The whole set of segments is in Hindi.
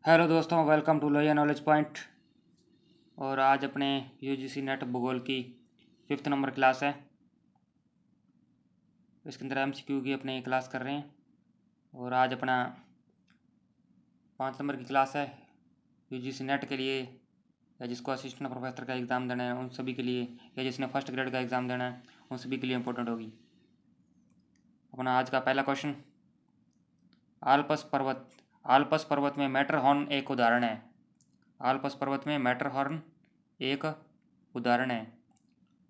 हेलो दोस्तों, welcome to Lohia knowledge point. और आज अपने यूजीसी नेट भूगोल की 5th नंबर क्लास है। इसके अंदर एमसीक्यू की अपने क्लास कर रहे हैं। और आज अपना 5 नंबर की क्लास है यूजीसी नेट के लिए, या जिसको असिस्टेंट प्रोफेसर का एग्ज़ाम देना है उन सभी के लिए, या जिसने फर्स्ट ग्रेड का एग्ज़ाम देना है उन सभी के लिए इम्पोर्टेंट होगी। अपना आज का पहला क्वेश्चन, आल्पस पर्वत में मैटरहॉर्न एक उदाहरण है। आल्पस पर्वत में मैटरहॉर्न एक उदाहरण है।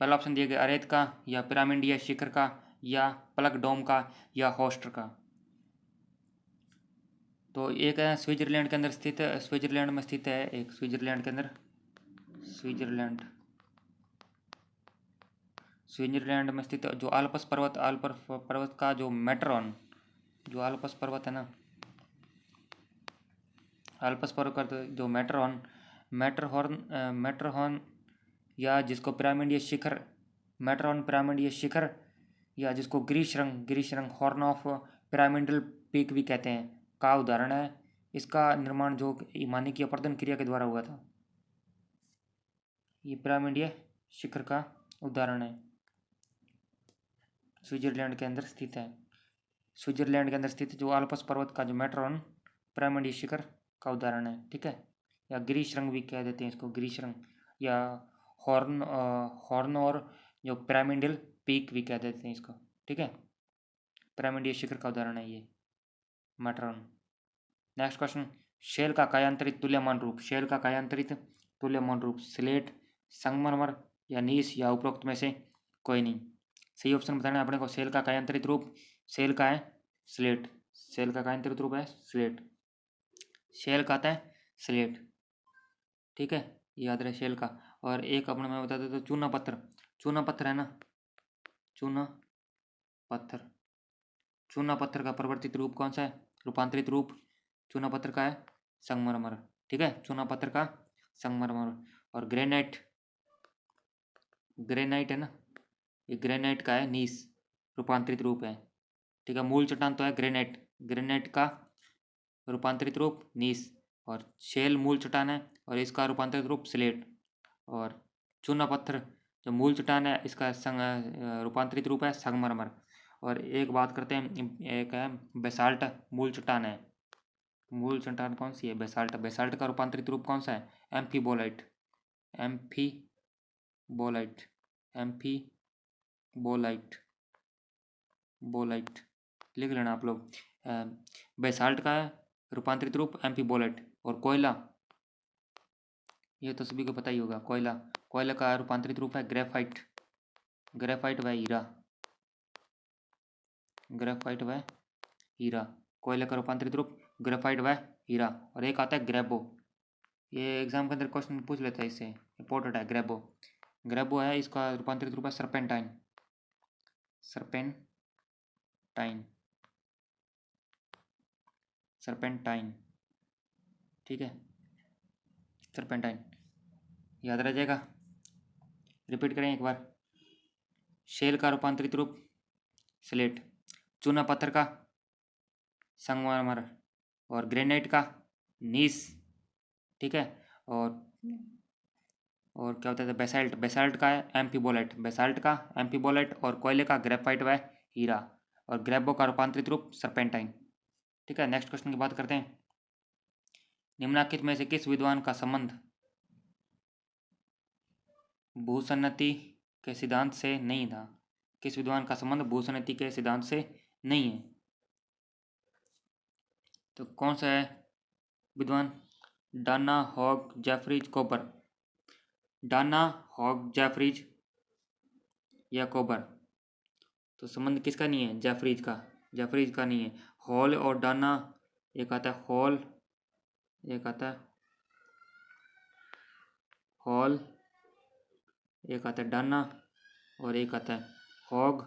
पहला ऑप्शन दिया गया अरेत का, या पिरामिड या शिखर का, या प्लग डोम का, या होस्टर का। तो एक है स्विट्जरलैंड के अंदर स्थित, स्विट्जरलैंड में स्थित है एक, स्विट्जरलैंड के अंदर, स्विट्जरलैंड में स्थित जो आल्पस पर्वत का जो मैटरहॉर्न, जो आल्पस पर्वत है ना, आल्पस पर्वत का जो मैटरहॉर्न या जिसको पिरामिड या शिखर, मैटरहॉर्न पिरामिड या शिखर, या जिसको गिरीशरंग हॉर्न ऑफ पिरामिडल पीक भी कहते हैं, का उदाहरण है। इसका निर्माण जो हिमानी की अपर्दन क्रिया के द्वारा हुआ था। ये पिरामिड या शिखर का उदाहरण है, स्विट्जरलैंड के अंदर स्थित है। स्विट्जरलैंड के अंदर स्थित जो आल्पस पर्वत का जो मैटरहॉर्न पिरामिड या शिखर का उदाहरण है, ठीक है। या गिरीशरंग भी कह देते हैं इसको, गिरीशरंग, या हॉर्न और जो पिरामिडल पीक भी कह देते हैं इसको, ठीक है। पिरामिड या शिखर का उदाहरण है ये मैटरहॉर्न। नेक्स्ट क्वेश्चन, शेल का कायांतरित तुल्यमान रूप स्लेट, संगमरमर या नीस, या उपरोक्त में से कोई नहीं। सही ऑप्शन बताना है अपने को। शेल का कायांतरित रूप, शेल का है स्लेट, शेल का कायांतरित रूप है स्लेट, शेल का आता है स्लेट, ठीक है, याद रहे शेल का। और एक अपने मैं बता देता हूँ, चूना पत्थर है ना, चूना पत्थर का परिवर्तित रूप कौन सा है, रूपांतरित रूप चूना पत्थर का है संगमरमर, ठीक है, चूना पत्थर का संगमरमर। और ग्रेनाइट है ना, ये ग्रेनाइट का है नीस, रूपांतरित रूप है, ठीक है। मूल चट्टान तो है ग्रेनाइट का रूपांतरित रूप नीस, और शेल मूल चट्टान है और इसका रूपांतरित रूप स्लेट। और चूना पत्थर जो मूल चट्टान है इसका रूपांतरित रूप है संगमरमर। और एक बात करते हैं, एक है बेसाल्ट, मूल चट्टान है, मूल चट्टान कौन सी है, बेसाल्ट का रूपांतरित रूप कौन सा है, एम्फीबोलाइट, बोलाइट लिख लेना आप लोग। बेसाल्ट का रूपांतरित रूप एम्फीबोलाइट। और कोयला, ये तो सभी को पता ही होगा, कोयला का रूपांतरित रूप है ग्रेफाइट व हीरा, कोयले का रूपांतरित रूप ग्रेफाइट व हीरा। और एक आता है ग्रेबो, ये एग्जाम के अंदर क्वेश्चन पूछ लेता है, इससे इंपॉर्टेंट है। ग्रेबो है, इसका रूपांतरित रूप है सर्पेंटाइन, ठीक है, सर्पेंटाइन, याद रह जाएगा। रिपीट करें एक बार, शेल का रूपांतरित रूप स्लेट, चूना पत्थर का संगमरमर, और ग्रेनाइट का नीस, ठीक है। और क्या होता है बेसाल्ट का है एम्फीबोलाइट, और कोयले का ग्रेफाइट व हीरा, और ग्रेबो का रूपांतरित रूप सर्पेंटाइन, ठीक है। नेक्स्ट क्वेश्चन की बात करते हैं, निम्नलिखित में से किस विद्वान का संबंध भूसन्नति के सिद्धांत से नहीं था, किस विद्वान का संबंध भूसन्नति के सिद्धांत से नहीं है। तो कौन सा है विद्वान, डाना हॉग जेफरीज या कोबर। तो संबंध किसका नहीं है, जेफरीज का नहीं है। हॉल और डाना, एक आता है हॉल, एक आता है डाना, और एक आता है हॉग,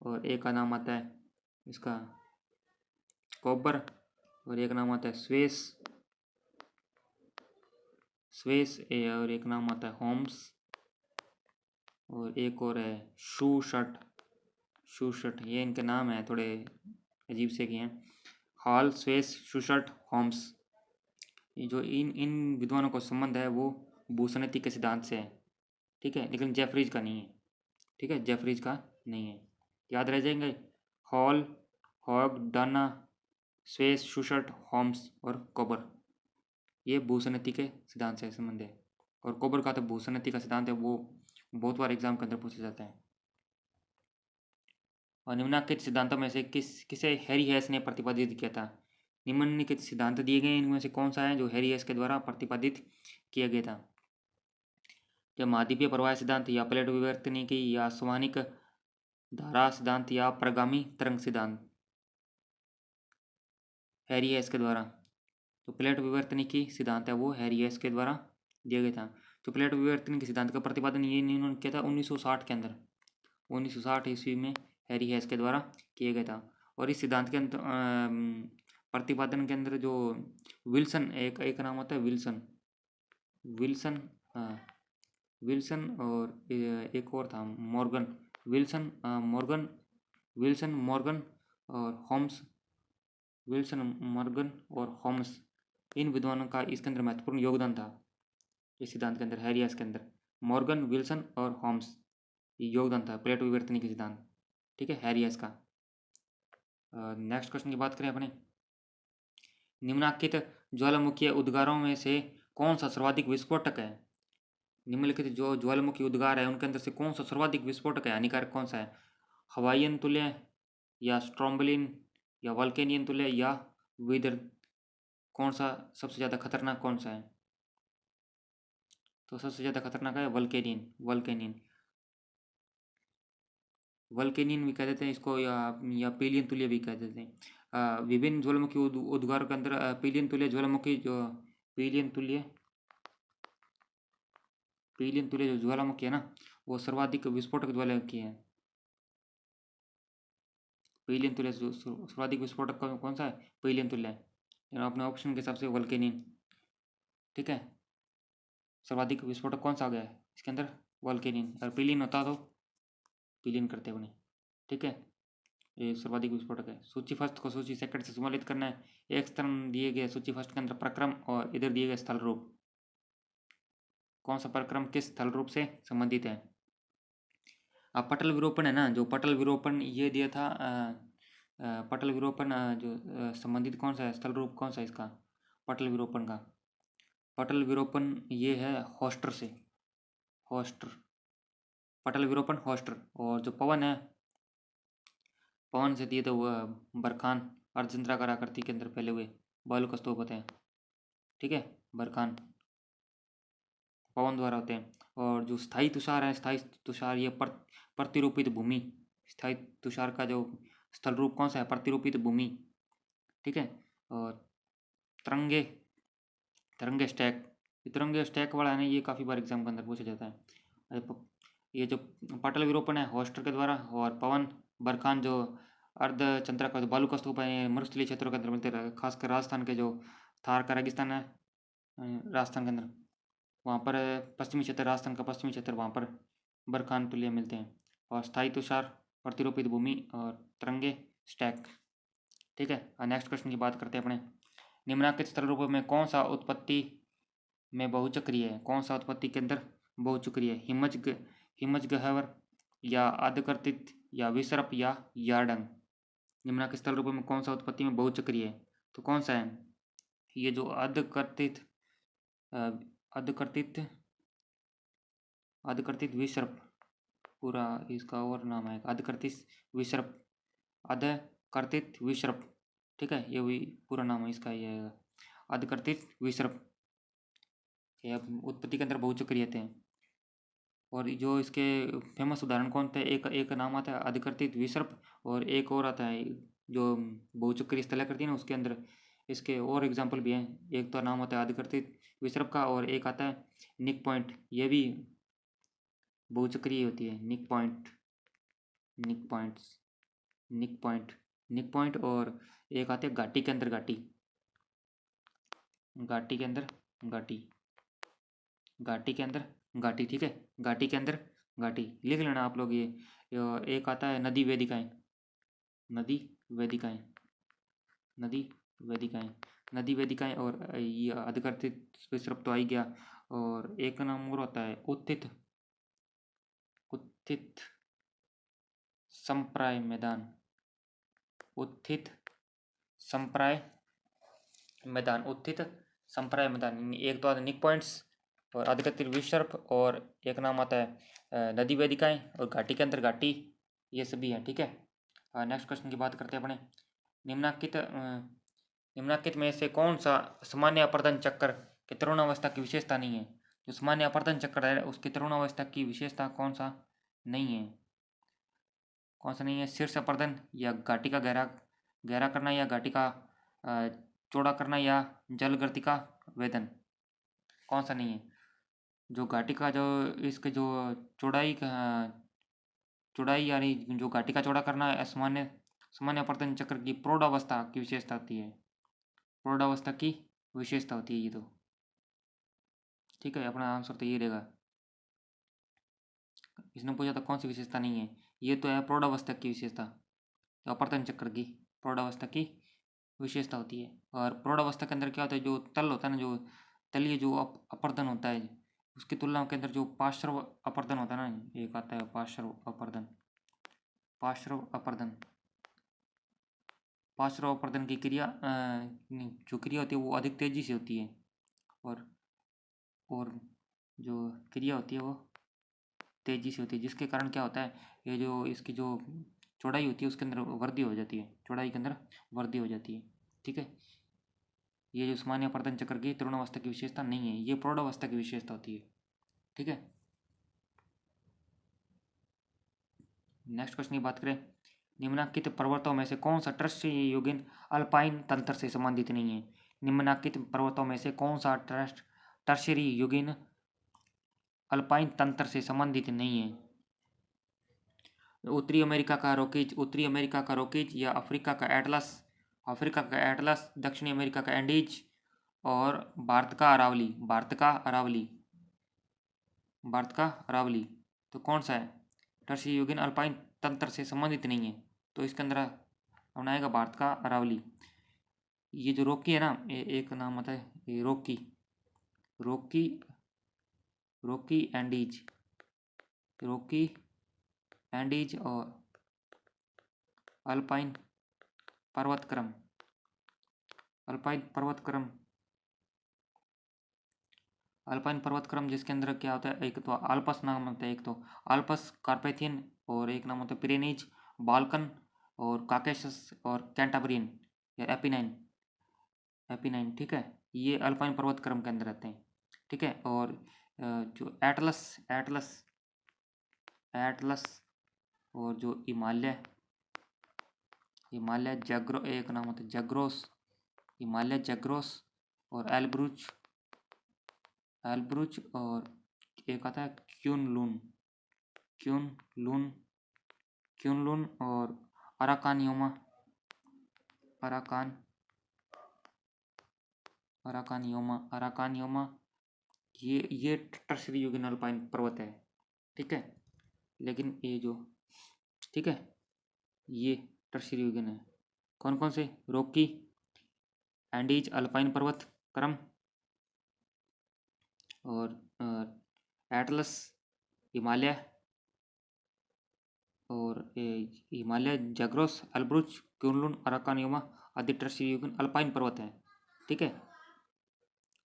और एक का नाम आता है इसका कोबर, और एक नाम आता है स्वेस, और एक नाम आता है होम्स, और एक और है शूशट, ये इनके नाम है थोड़े अजीब से किए हैं, हॉल, स्वेस, शूशट, होम्स। जो इन इन विद्वानों का संबंध है वो भूसैनिक के सिद्धांत से है, ठीक है, लेकिन जेफरीज का नहीं है, ठीक है, जेफरीज का नहीं है। याद रह जाएंगे Hall, Haug, Dana, Suess, Schuchert, Holmes और कोबर, ये भूसैनिक के सिद्धांत से संबंध है। और कोबर का तो भूसैनिक का सिद्धांत है, वो बहुत बार एग्जाम के अंदर पूछा जाता है। और निम्नलिखित सिद्धांतों में से किसे हैरी हेस ने प्रतिपादित किया था? निम्नलिखित सिद्धांत दिए गए इनमें से कौन सा है जो हैरी हेस के द्वारा प्रतिपादित किया गया था? जो महाद्वीपीय प्रवाह सिद्धांत, या प्लेट विवर्तनिकी, या स्वानिक धारा सिद्धांत, या प्रगामी तरंग सिद्धांत? हैरी हेस के द्वारा तो प्लेट विवर्तनिकी सिद्धांत है वो हैरी हेस के द्वारा दिया गया था। तो प्लेट विवर्तनिकी सिद्धांत का प्रतिपादन ये इन्होंने किया था 1960 के अंदर, 1960 ईस्वी में हैरी हेस के द्वारा किया गया था। और इस सिद्धांत के अंदर प्रतिपादन के अंदर जो विल्सन, एक नाम होता है विल्सन, विल्सन, विल्सन और एक और था Morgan, Wilson, Morgan, Wilson, Morgan और होम्स, विल्सन, मॉर्गन और होम्स, इन विद्वानों का इसके अंदर महत्वपूर्ण योगदान था। इस सिद्धांत के अंदर हैरी हेस के अंदर मॉर्गन, विल्सन और होम्स योगदान था प्लेट विवर्तनिक के सिद्धांत, ठीक है, हैरी हेस का। नेक्स्ट क्वेश्चन की बात करें अपने, निम्नलिखित ज्वालामुखीय उद्गारों में से कौन सा सर्वाधिक विस्फोटक है? निम्नलिखित जो ज्वालामुखी उद्गार है उनके अंदर से कौन सा सर्वाधिक विस्फोटक है, हानिकारक कौन सा है? हवाईयन तुल्य, या स्ट्रोम्बलिन, या वल्केनियन तुल्य, या विदर? कौन सा सबसे ज़्यादा खतरनाक कौन सा है? तो सबसे ज़्यादा खतरनाक है वल्केनियन, वल्केनियन, वल्केनियन भी कह देते हैं इसको, या पीलियन तुल्य भी कह देते हैं। विभिन्न ज्वालामुखी उद्गार के अंदर पीलियन तुल्य ज्वालामुखी, जो पीलियन तुल्य, पीलियन तुल्य जो ज्वालामुखी है ना वो सर्वाधिक विस्फोटक ज्वालामुखी है। पीलियन तुल्य सर्वाधिक विस्फोटक कौन सा है? पीलियन तुल्य है, अपने ऑप्शन के हिसाब से वल्केनियन, ठीक है। सर्वाधिक विस्फोटक कौन सा आ गया है इसके अंदर? वल्केनियन। अगर पीलियन होता तो पीलियन करते उन्हें, ठीक है, ये सर्वाधिक विस्फोटक है। सूची फर्स्ट को सूची सेकंड से सम्मिलित करना है। एक स्तंभ दिए गए सूची फर्स्ट के अंदर प्रक्रम और इधर दिए गए स्थल रूप, कौन सा प्रक्रम किस स्थल रूप से संबंधित है? अब पटल विरूपण है ना, जो पटल विरूपण ये दिया था, पटल विरूपण जो संबंधित कौन सा है स्थल रूप, कौन सा इसका पटल विरूपण का? पटल विरूपण ये है होस्टर से, होस्टर, पटल विरूपण होस्टर। और जो पवन है, पवन से दिए तो वह बरखान, अर्धचंद्राकार आकृति के अंदर फैले हुए बालू का स्तूप होते हैं, ठीक है, बरखान पवन द्वारा होते हैं। और जो स्थायी तुषार है, स्थायी तुषार ये प्रतिरूपित भूमि, स्थायी तुषार का जो स्थल रूप कौन सा है? प्रतिरूपित भूमि, ठीक है। और तरंगे, तरंगे स्टैक, तिरंगे स्टैक वाला है ना, ये काफ़ी बार एग्जाम के अंदर पूछा जाता है। ये जो पटल विरूपण है होस्टर के द्वारा, और पवन बरखान जो अर्ध चंद्रा का जो बालू का स्तूप है मरुस्थलीय क्षेत्रों के अंदर मिलते रहे, खासकर राजस्थान के जो थार का रेगिस्तान है राजस्थान के अंदर, वहाँ पर पश्चिमी क्षेत्र, राजस्थान का पश्चिमी क्षेत्र, वहाँ पर बरखान तुल्य मिलते हैं। और स्थायी तुषार, प्रतिरूपित भूमि और तरंगे स्टैक, ठीक है। नेक्स्ट क्वेश्चन की बात करते हैं अपने, निम्नलिखित स्थल रूपों में कौन सा उत्पत्ति में बहुचक्रीय है? कौन सा उत्पत्ति के अंदर बहुचक्रीय है? हिमज गहवर, या आद्यकर्तित, या विसर्प, या यार्डंग? निम्नलिखित स्थल रूपों में कौन सा उत्पत्ति में बहुचक्रीय है? तो कौन सा है? ये जो आद्यकर्तित, आद्यकर्तित, आद्यकर्तित विसर्प, पूरा इसका और नाम है आद्यकर्तित विसर्प, आद्यकर्तित विसर्प, ठीक है, ये भी पूरा नाम है इसका, ये आद्यकर्तित विसर्प, ये उत्पत्ति के अंदर बहुचक्रीय हैं। और जो इसके फेमस उदाहरण कौन थे? एक नाम आता है आद्यकर्तित विसर्प, और एक और आता है जो बहुचक्रीय स्थलाकृति है ना उसके अंदर इसके और एग्जाम्पल भी हैं। एक तो नाम आता है आद्यकर्तित विसर्प का, और एक आता है निक पॉइंट, ये भी बहुचक्रीय होती है। निक पॉइंट, निक पॉइंट्स, निक पॉइंट, निक पॉइंट। और एक आते हैं घाटी के अंदर घाटी, घाटी के अंदर घाटी, घाटी के अंदर घाटी, ठीक है, घाटी के अंदर घाटी लिख लेना आप लोग। ये एक आता है नदी वेदिकाएं, नदी वेदिकाएं, नदी वेदिकाएं, नदी वेदिकाएं और ये अधिकर्तित विसर्प तो आ ही गया। और एक नाम और होता है उत्थित, उत्थित संप्राय मैदान, उत्थित संप्राय मैदान, उत्थित संप्राय मैदान। एक तो आता है निक पॉइंट्स और अधिकतर विसर्प, और एक नाम आता है नदी वेदिकाएं और घाटी के अंदर घाटी, ये सभी हैं। ठीक है, नेक्स्ट क्वेश्चन की बात करते हैं अपने। निम्नांकित में से कौन सा सामान्य अपर्दन चक्र के तरुणावस्था की विशेषता नहीं है? जो सामान्य अपर्दन चक्र है उसकी तरुणावस्था की विशेषता कौन सा नहीं है? कौन सा नहीं है? शीर्ष अपर्दन, या घाटी का गहरा गहरा करना, या घाटी का चौड़ा करना, या जलगर्ति का वेदन? कौन सा नहीं है? जो घाटी का जो इसके जो चौड़ाई यानी जो घाटी का चौड़ा करना है, सामान्य सामान्य अपर्दन चक्र की प्रौढ़ावस्था की विशेषता होती है। प्रौढ़ावस्था की विशेषता होती है ये तो। ठीक है, अपना आंसर तो ये रहेगा। इसने पूछा था कौन सी विशेषता नहीं है, ये तो है प्रौढ़ावस्था की विशेषता। तो अपर्दन चक्र की प्रौढ़ावस्था की विशेषता होती है। और प्रौढ़ावस्था के अंदर क्या होता है, जो तल होता है ना, जो तलीय जो अपर्दन होता है, उसकी तुलना के अंदर जो पार्श्व अपर्दन होता है ना, एक आता है पार्श्व अपर्दन। पार्श्व अपर्दन, पार्श्व अपर्दन की क्रिया जो क्रिया होती है वो अधिक तेजी से होती है, और जो क्रिया होती है वो तेजी से होती है, जिसके कारण क्या होता है, ये जो इसकी जो चौड़ाई होती है उसके अंदर वृद्धि हो जाती है, चौड़ाई के अंदर वृद्धि हो जाती है। ठीक है, ये जो सामान्य अपर्दन चक्र की तरुणावस्था की विशेषता नहीं है, ये प्रौढ़ावस्था की विशेषता होती है। ठीक है, नेक्स्ट क्वेश्चन की बात करें। निम्नांकित पर्वतों में से कौन सा टर्शीय युगीन अल्पाइन तंत्र से संबंधित नहीं है? निम्नांकित पर्वतों में से कौन सा टर्शीय युगीन अल्पाइन तंत्र से संबंधित नहीं है? उत्तरी अमेरिका का रोकीज, उत्तरी अमेरिका का रोकीज, या अफ्रीका का एटलस, अफ्रीका का एटलस, दक्षिणी अमेरिका का एंडीज, और भारत का अरावली, भारत का अरावली, भारत का अरावली। तो कौन सा है? टर्शीय युगीन अल्पाइन तंत्र से संबंधित नहीं है, तो इसके अंदर अपना आएगा भारत का अरावली। ये जो रोकी है ना, एक नाम आता है ये रोकी, रोकी, रोकी एंडीज, रोकी एंडीज और अल्पाइन पर्वतक्रम, अल्पाइन पर्वतक्रम, अल्पाइन पर्वतक्रम, जिसके अंदर क्या होता है, एक तो आल्पस नाम होता है, एक तो आल्पस कार्पेथियन, और एक नाम होता है पिरेनीज, बाल्कन, और काकेशस, और कैंटाब्रियन, या एपिनाइन, एपिनाइन। ठीक है, ये अल्पाइन पर्वतक्रम के अंदर आते हैं। ठीक है, और जो एटलस, एटलस, एटलस, और जो हिमालय, हिमालय जग्रो, एक नाम होता है जग्रोस, हिमालय जग्रोस, और एल्ब्रुच, एल्ब्रुच, और एक आता है क्यूनलुन, क्यूनलुन, क्यूनलुन, और अराकानियोमा, अराकान, अराकानियोमा, अराकानियोमा, ये टर्शरी युगीन अल्पाइन पर्वत है। ठीक है, लेकिन ये जो, ठीक है, ये टर्शरी युगीन है। कौन कौन से? रॉकी, एंडीज अल्पाइन पर्वत क्रम, और एटलस, हिमालय, और हिमालय जग्रोस, एल्ब्रुच, क्यूनलुन, अराकानियोमा आदि टर्शरी युगीन अल्पाइन पर्वत है। ठीक है,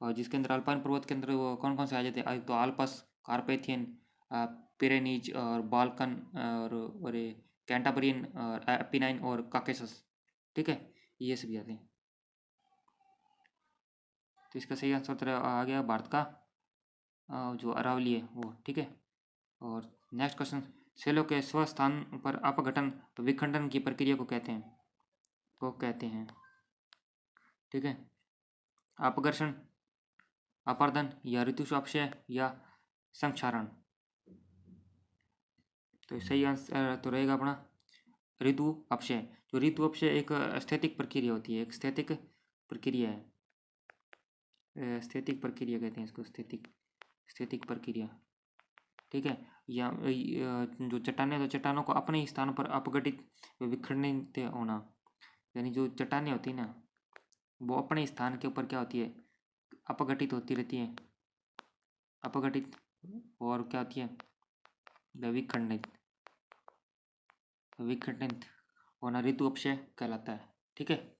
और जिसके अंदर अल्पाइन पर्वत के अंदर वो कौन कौन से आ जाते हैं, तो आल्पस, कार्पेथियन, पिरेनीज, और बाल्कन, और कैंटाबरियन, और एपिनाइन, और काकेसस। ठीक है, ये सभी आते हैं। तो इसका सही आंसर आ गया भारत का जो अरावली है वो। ठीक है, और नेक्स्ट क्वेश्चन। सेलों के स्वस्थान पर अपघटन तो विखंडन की प्रक्रिया को कहते हैं, को कहते हैं। ठीक है, अपघर्षण, अपर्दन, या ऋतु अपक्षय, या संक्षारण? तो सही आंसर तो रहेगा अपना ऋतु अपक्षय। जो ऋतु अपक्षय एक स्थैतिक प्रक्रिया होती है, एक स्थैतिक प्रक्रिया है, स्थैतिक प्रक्रिया कहते हैं इसको, स्थैतिक, स्थैतिक प्रक्रिया। ठीक है, या जो चट्टानें, तो चट्टानों को अपने ही स्थान पर अपघटित विखंडित होना, यानी जो चट्टानें होती है ना, वो अपने स्थान के ऊपर क्या होती है, अपघटित होती रहती है, अपघटित, और क्या होती है, विखंडित, विखंडित होना ऋतु अपक्षय कहलाता है। ठीक है,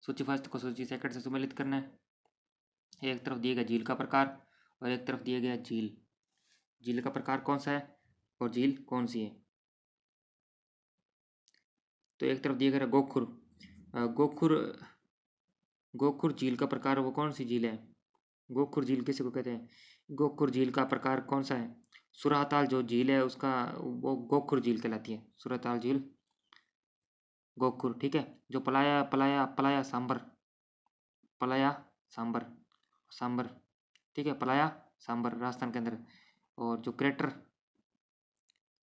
सूची फर्स्ट को सूची सेकंड से सम्मिलित करना है। एक तरफ दिया गया झील का प्रकार और एक तरफ दिया गया झील, झील का प्रकार कौन सा है और झील कौन सी है। तो एक तरफ दिया गया गोखुर, गोखुर, गोखुर झील का प्रकार वो कौन सी झील है, गोखुर झील किसी को कहते हैं, गोखुर झील का प्रकार कौन सा है, सुराताल जो झील है उसका वो गोखुर झील कहलाती है, सुराताल झील गोखुर। ठीक है, जो पलाया पलाया पलाया सांबर, पलाया सांबर, सांबर, ठीक है, पलाया सांबर राजस्थान के अंदर। और जो क्रेटर,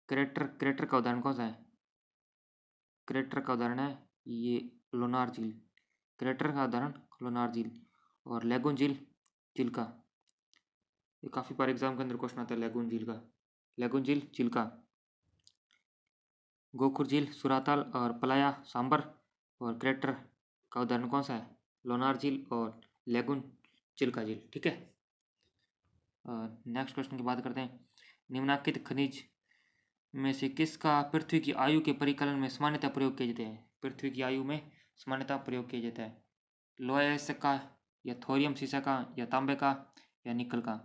क्रेटर, क्रेटर का उदाहरण कौन सा है, क्रेटर का उदाहरण है ये लोनार झील, क्रेटर का उदाहरण लोनार झील। और लेगून झील, झील का, ये काफ़ी बार एग्जाम के अंदर क्वेश्चन आता है लेगून झील का, लेगून झील झील का। गोखुर झील सुराताल और पलाया सांबर, और क्रेटर का उदाहरण कौन सा है, लोनार झील और लेगून चिल्का झील। ठीक है, नेक्स्ट क्वेश्चन की बात करते हैं। निम्नलिखित खनिज में से किसका पृथ्वी की आयु के परिकलन में सामान्यतः प्रयोग किया जाता है, पृथ्वी की आयु में सामान्यतः प्रयोग किया जाता है, लोहा एसिड का या थोरियम शीशा का या तांबे का या निकल का।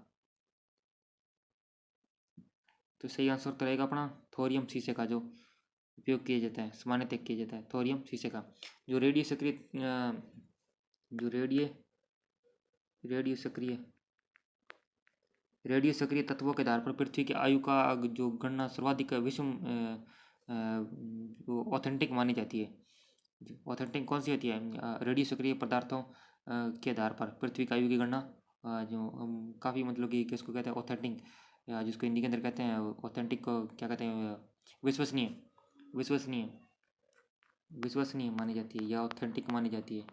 तो सही आंसर तो रहेगा अपना थोरियम शीशे का, जो उपयोग किया जाता है, सामान्यतः किया जाता है थोरियम शीशे का। जो रेडियो सक्रिय, जो रेडियो सक्रिय, रेडियो सक्रिय तत्वों के आधार पर पृथ्वी की आयु का जो गणना सर्वाधिक विषम ऑथेंटिक मानी जाती है। ऑथेंटिक कौन सी होती है, रेडियो सक्रिय पदार्थों के आधार पर पृथ्वी की आयु की गणना, जो काफ़ी मतलब कि किसको कहते हैं ऑथेंटिक, जिसको हिंदी के अंदर कहते हैं ऑथेंटिक को क्या कहते हैं, विश्वसनीय, विश्वसनीय, विश्वसनीय मानी जाती है या ऑथेंटिक मानी जाती है।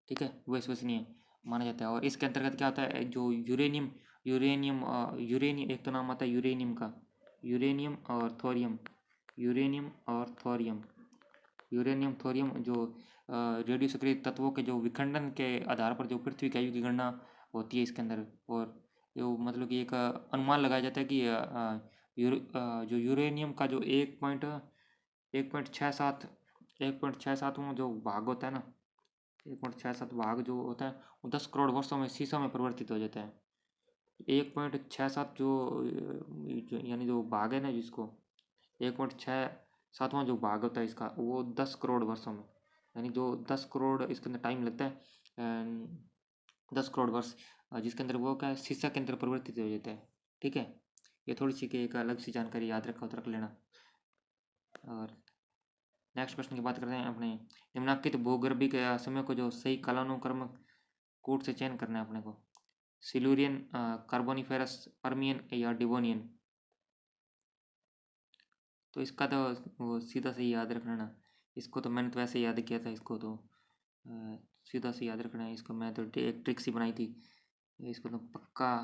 ठीक है, विश्वसनीय माना जाता है। और इसके अंतर्गत क्या होता है, जो यूरेनियम, यूरेनियम यूरेनियम, एक तो नाम आता है यूरेनियम का, यूरेनियम और थोरियम, यूरेनियम और थोरियम, यूरेनियम थोरियम जो रेडियो सक्रिय तत्वों के जो विखंडन के आधार पर जो पृथ्वी की आयु की गणना होती है इसके अंदर। और जो मतलब कि एक अनुमान लगाया जाता है कि जो यूरेनियम का जो 1.67, 1.67वां जो भाग होता है ना, 1.67 भाग जो होता है वो 10 करोड़ वर्षों में शीशा में परिवर्तित हो जाता है। 1.67 यानी जो भाग है ना, जिसको 1.67वां जो भाग होता है इसका, वो 10 करोड़ वर्षों में, यानी जो 10 करोड़ इसके अंदर टाइम लगता है, 10 करोड़ वर्ष, जिसके अंदर वो क्या है शीशा के अंदर परिवर्तित हो जाता है। ठीक है, ये थोड़ी सी एक अलग सी जानकारी याद रख लेना। और नेक्स्ट क्वेश्चन की बात करते हैं अपने। निम्नलिखित भूगर्भीय के समय को जो सही कालानुक्रम कोड से चयन करना है अपने को, सिल्यूरियन, कार्बोनिफेरस, पर्मियन या डिवोनियन। तो इसका तो वो सीधा से याद रखना ना, इसको तो मैंने तो वैसे याद किया था, इसको तो सीधा से याद रखना है, इसको मैं तो एक ट्रिक सी बनाई थी, इसको तो पक्का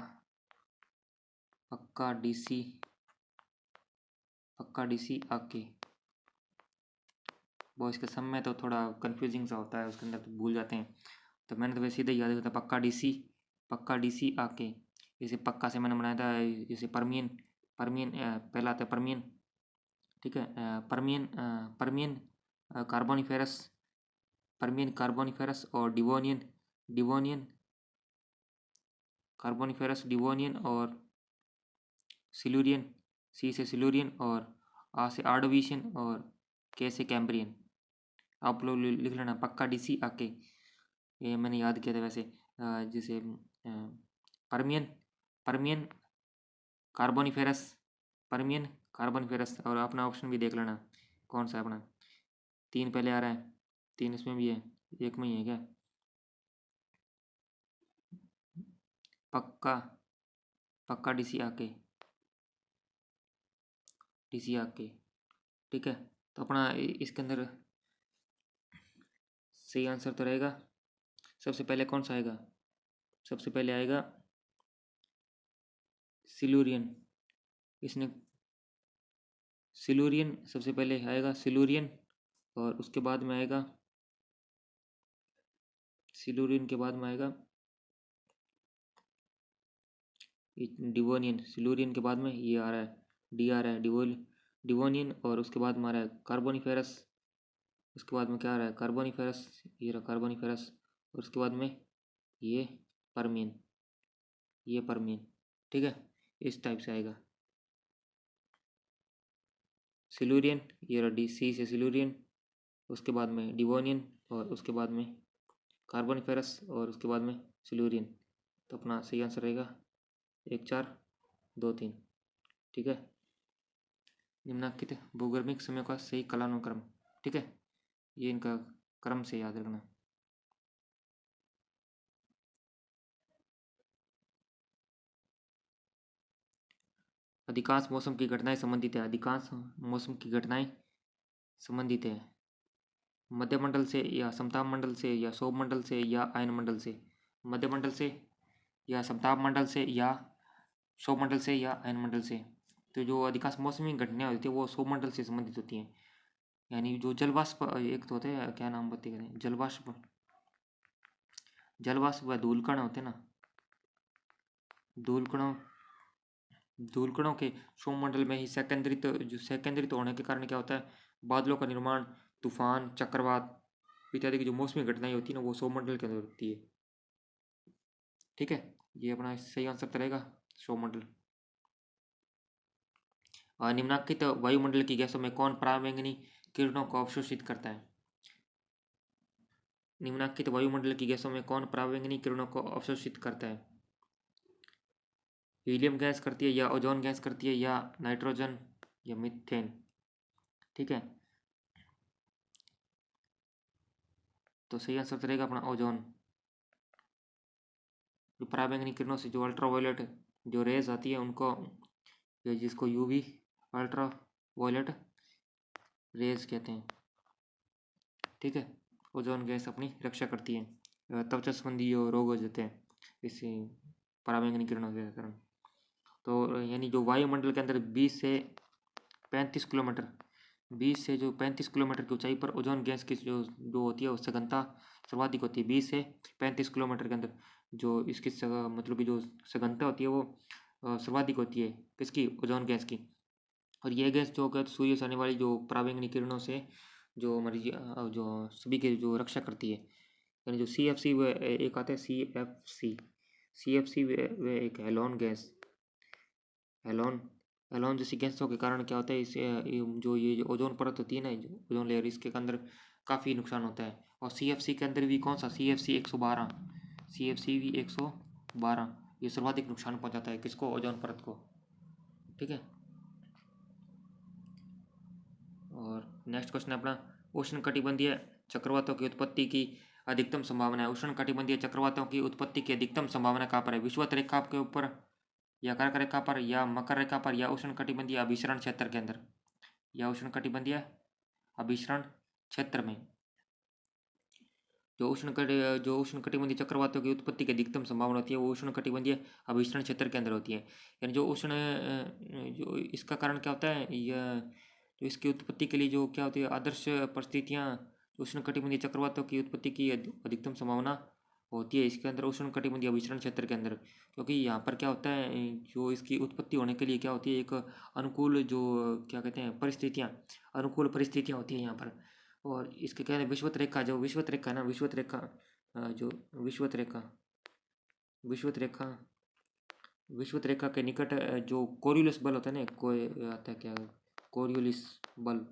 पक्का डीसी, पक्का डीसी आके। वो इसके समय तो थोड़ा कंफ्यूजिंग सा होता है, उसके अंदर तो भूल जाते हैं, तो मैंने तो वैसे सीधा याद किया था पक्का डीसी, पक्का डीसी आके। जैसे पक्का से मैंने बनाया था, जैसे परमियन, परमियन पहला आता है परमियन। ठीक है, Permian, Permian Carboniferous, Permian Carboniferous, और डिवोनियन, डिवोनियन कार्बोनिफेरस, डिवोनियन और सिल्यूरियन, सी से सिल्यूरियन और आ से आर्डोविशियन और के से कैम्ब्रियन। आप लोग लिख लेना पक्का डीसी आके, ये मैंने याद किया था वैसे। जैसे Permian, Permian Carboniferous, Permian Carboniferous, और अपना ऑप्शन भी देख लेना कौन सा है अपना। 3 पहले आ रहा है, 3 इसमें भी है, एक में ही है क्या, पक्का, पक्का डीसी आके, डीसी आके। ठीक है, तो अपना इसके अंदर सही आंसर तो रहेगा, सबसे पहले कौन सा आएगा, सबसे पहले आएगा सिल्यूरियन, इसने सिल्यूरियन सबसे पहले आएगा, सिल्यूरियन और उसके बाद में आएगा सिल्यूरियन के बाद में आएगा डिवोनियन। सिल्यूरियन के बाद में ये आ रहा है डी आ रहा है डिवोनियन। और उसके बाद में आ रहा है कार्बोनिफेरस। उसके बाद में क्या आ रहा है कार्बोनिफेरस, ये रहा कार्बोनिफेरस। और उसके बाद में ये परमियन, ये परमियन। ठीक है, इस टाइप से आएगा। सिल्यूरियन, ये रहा डी सी से सिल्यूरियन। उसके बाद में डिवोनियन और उसके बाद में कार्बोनिफेरस और उसके बाद में सिल्यूरियन। तो अपना सही आंसर रहेगा 1 4 2 3। ठीक है, निम्नलिखित भूगर्भिक समयों का सही कालानुक्रम। ठीक है, ये इनका क्रम से याद रखना। अधिकांश मौसम की घटनाएं संबंधित है। अधिकांश मौसम की घटनाएं संबंधित है मध्यमंडल से या समताप मंडल से या सौर मंडल से या आयन मंडल से। मध्यमंडल से या समताप मंडल से या सौर मंडल से या आयन मंडल से। तो जो अधिकांश मौसमी घटनाएं होती है वो सौर मंडल से संबंधित होती हैं। यानी जो जलवाष्प एक तो होते हैं, क्या नाम बताते हैं, जलवाष्प व धूलकण होते हैं ना, धूलकणों के सौरमंडल में ही सेकेंद्रित होने के कारण क्या होता है, बादलों का निर्माण, तूफान, चक्रवात इत्यादि की जो मौसमी घटनाएं होती है ना वो सौरमंडल के अंदर होती है। ठीक है, ये अपना सही आंसर रहेगा सौरमंडल। निम्नलिखित वायुमंडल की गैसों में कौन पराबैंगनी किरणों को अवशोषित करता है। निम्नलिखित वायुमंडल की गैसों में कौन पराबैंगनी किरणों को अवशोषित करता है। हीलियम गैस करती है या ओजोन गैस करती है या नाइट्रोजन या मीथेन। ठीक है, तो सही आंसर रहेगा अपना ओजोन। जो पराबैंगनी किरणों से जो अल्ट्रावायलेट जो रेज आती है उनको, जिसको यूवी अल्ट्रावायलेट रेज कहते हैं। ठीक है, ओजोन गैस अपनी रक्षा करती है। त्वचा संबंधी जो रोग हो जाते हैं इसी पराबैंगनी किरणों के कारण। तो यानी जो वायुमंडल के अंदर 20 से 35 किलोमीटर 20 से जो 35 किलोमीटर की ऊंचाई पर ओजोन गैस की जो होती है उससे घनता सर्वाधिक होती है। 20 से 35 किलोमीटर के अंदर जो इसकी मतलब की जो सघनता होती है वो सर्वाधिक होती है किसकी, ओजोन गैस की। और ये गैस जो सूर्य से आने वाली जो पराबैंगनी किरणों से जो हमारी जो सभी की जो रक्षा करती है। यानी जो CFC व एक आता है CFC व एक हेलोन गैस। हेलोन जैसी गैसों के कारण क्या होता है, इसे जो ये ओजोन परत होती है ना, जो ओजोन लेयर, इसके अंदर काफ़ी नुकसान होता है। और CFC के अंदर भी कौन सा, CFC 112 CFC भी 112 ये सर्वाधिक नुकसान पहुंचाता है किसको, ओजोन परत को। ठीक है, और नेक्स्ट क्वेश्चन है अपना, उष्ण कटिबंधीय चक्रवातों की उत्पत्ति की अधिकतम संभावना है। उष्ण कटिबंधीय चक्रवातों की उत्पत्ति की अधिकतम संभावना कहाँ पर है, विषुवत रेखा के ऊपर या कर्क रेखा पर या मकर रेखा पर या उष्ण कटिबंधीय अभिसरण क्षेत्र के अंदर, या उष्ण कटिबंधीय अभिसरण क्षेत्र में। जो उष्ण कटिबंधीय चक्रवातों की उत्पत्ति की अधिकतम संभावना होती है वो उष्ण कटिबंधीय अभिसरण क्षेत्र के अंदर होती है। यानी जो उष्ण जो इसका कारण क्या होता है, यह जो इसकी उत्पत्ति के लिए जो क्या होती है आदर्श परिस्थितियाँ, उष्ण कटिबंधीय चक्रवातों की उत्पत्ति की अधिकतम संभावना होती है इसके अंदर उष्ण कटिबंधीय अभिसरण क्षेत्र के अंदर। क्योंकि यहाँ पर क्या होता है, जो इसकी उत्पत्ति होने के लिए क्या होती है, एक अनुकूल जो क्या कहते हैं परिस्थितियाँ, अनुकूल परिस्थितियाँ होती है यहाँ पर। और इसके क्या है, विषुवत रेखा, जो विषुवत रेखा है ना, विषुवत रेखा जो विषुवत रेखा के निकट जो कोरियोलिस बल होता है ना, कोई आता है क्या, कोरियोलिस बल,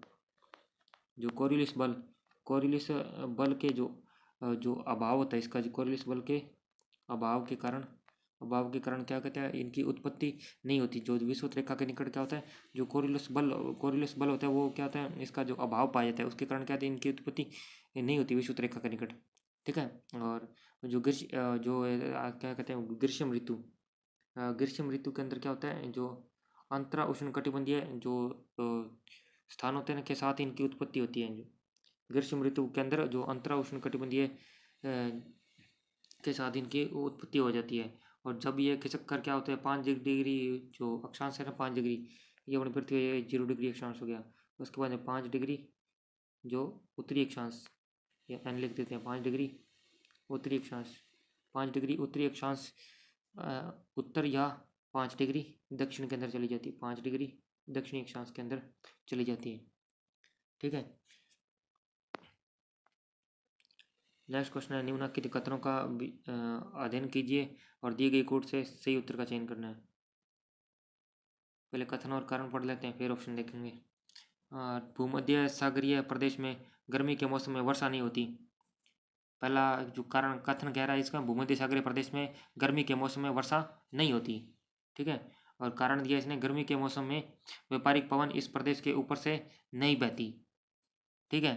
जो कोरियोलिस बल के जो अभाव होता है इसका, जो कोरियोलिस बल के अभाव के कारण क्या कहते हैं, इनकी उत्पत्ति नहीं होती। जो विषुवत रेखा के निकट क्या होता है, जो कोरियोलिस बल होता है वो क्या होता है, इसका जो अभाव पाया जाता है उसके कारण क्या होता है, इनकी उत्पत्ति नहीं होती विषुवत रेखा के निकट। ठीक है, और जो क्या कहते हैं ग्रीष्म ऋतु के अंदर क्या होता है, जो अंतरा उष्ण कटिबंधीय जो स्थान होते हैं ना के साथ इनकी उत्पत्ति होती है। जो ग्रीष्म ऋतु के अंदर जो अंतरा उष्ण कटिबंधीय के साथ इनकी उत्पत्ति हो जाती है। और जब ये खिसक कर क्या होता है 5 डिग्री जो अक्षांश है ना 5 डिग्री, ये अपनी पृथ्वी 0 डिग्री अक्षांश हो गया। उसके बाद में 5 डिग्री जो उत्तरी अक्षांश, या एन लिख देते हैं 5 डिग्री उत्तरी अक्षांश, 5 डिग्री उत्तरी अक्षांश उत्तर या 5 डिग्री दक्षिण के अंदर चली जाती है, 5 डिग्री दक्षिणी अक्षांश के अंदर चली जाती है। ठीक है, नेक्स्ट क्वेश्चन है निम्नलिखित कथनों का अध्ययन कीजिए और दिए गए कोड से सही उत्तर का चयन करना है। पहले कथन और कारण पढ़ लेते हैं, फिर ऑप्शन देखेंगे। भूमध्य सागरीय प्रदेश में गर्मी के मौसम में वर्षा नहीं होती। पहला जो कारण कथन कह रहा है इसका, भूमध्य सागरीय प्रदेश में गर्मी के मौसम में वर्षा नहीं होती। ठीक है, और कारण दिया इसने, गर्मी के मौसम में व्यापारिक पवन इस प्रदेश के ऊपर से नहीं बहती। ठीक है,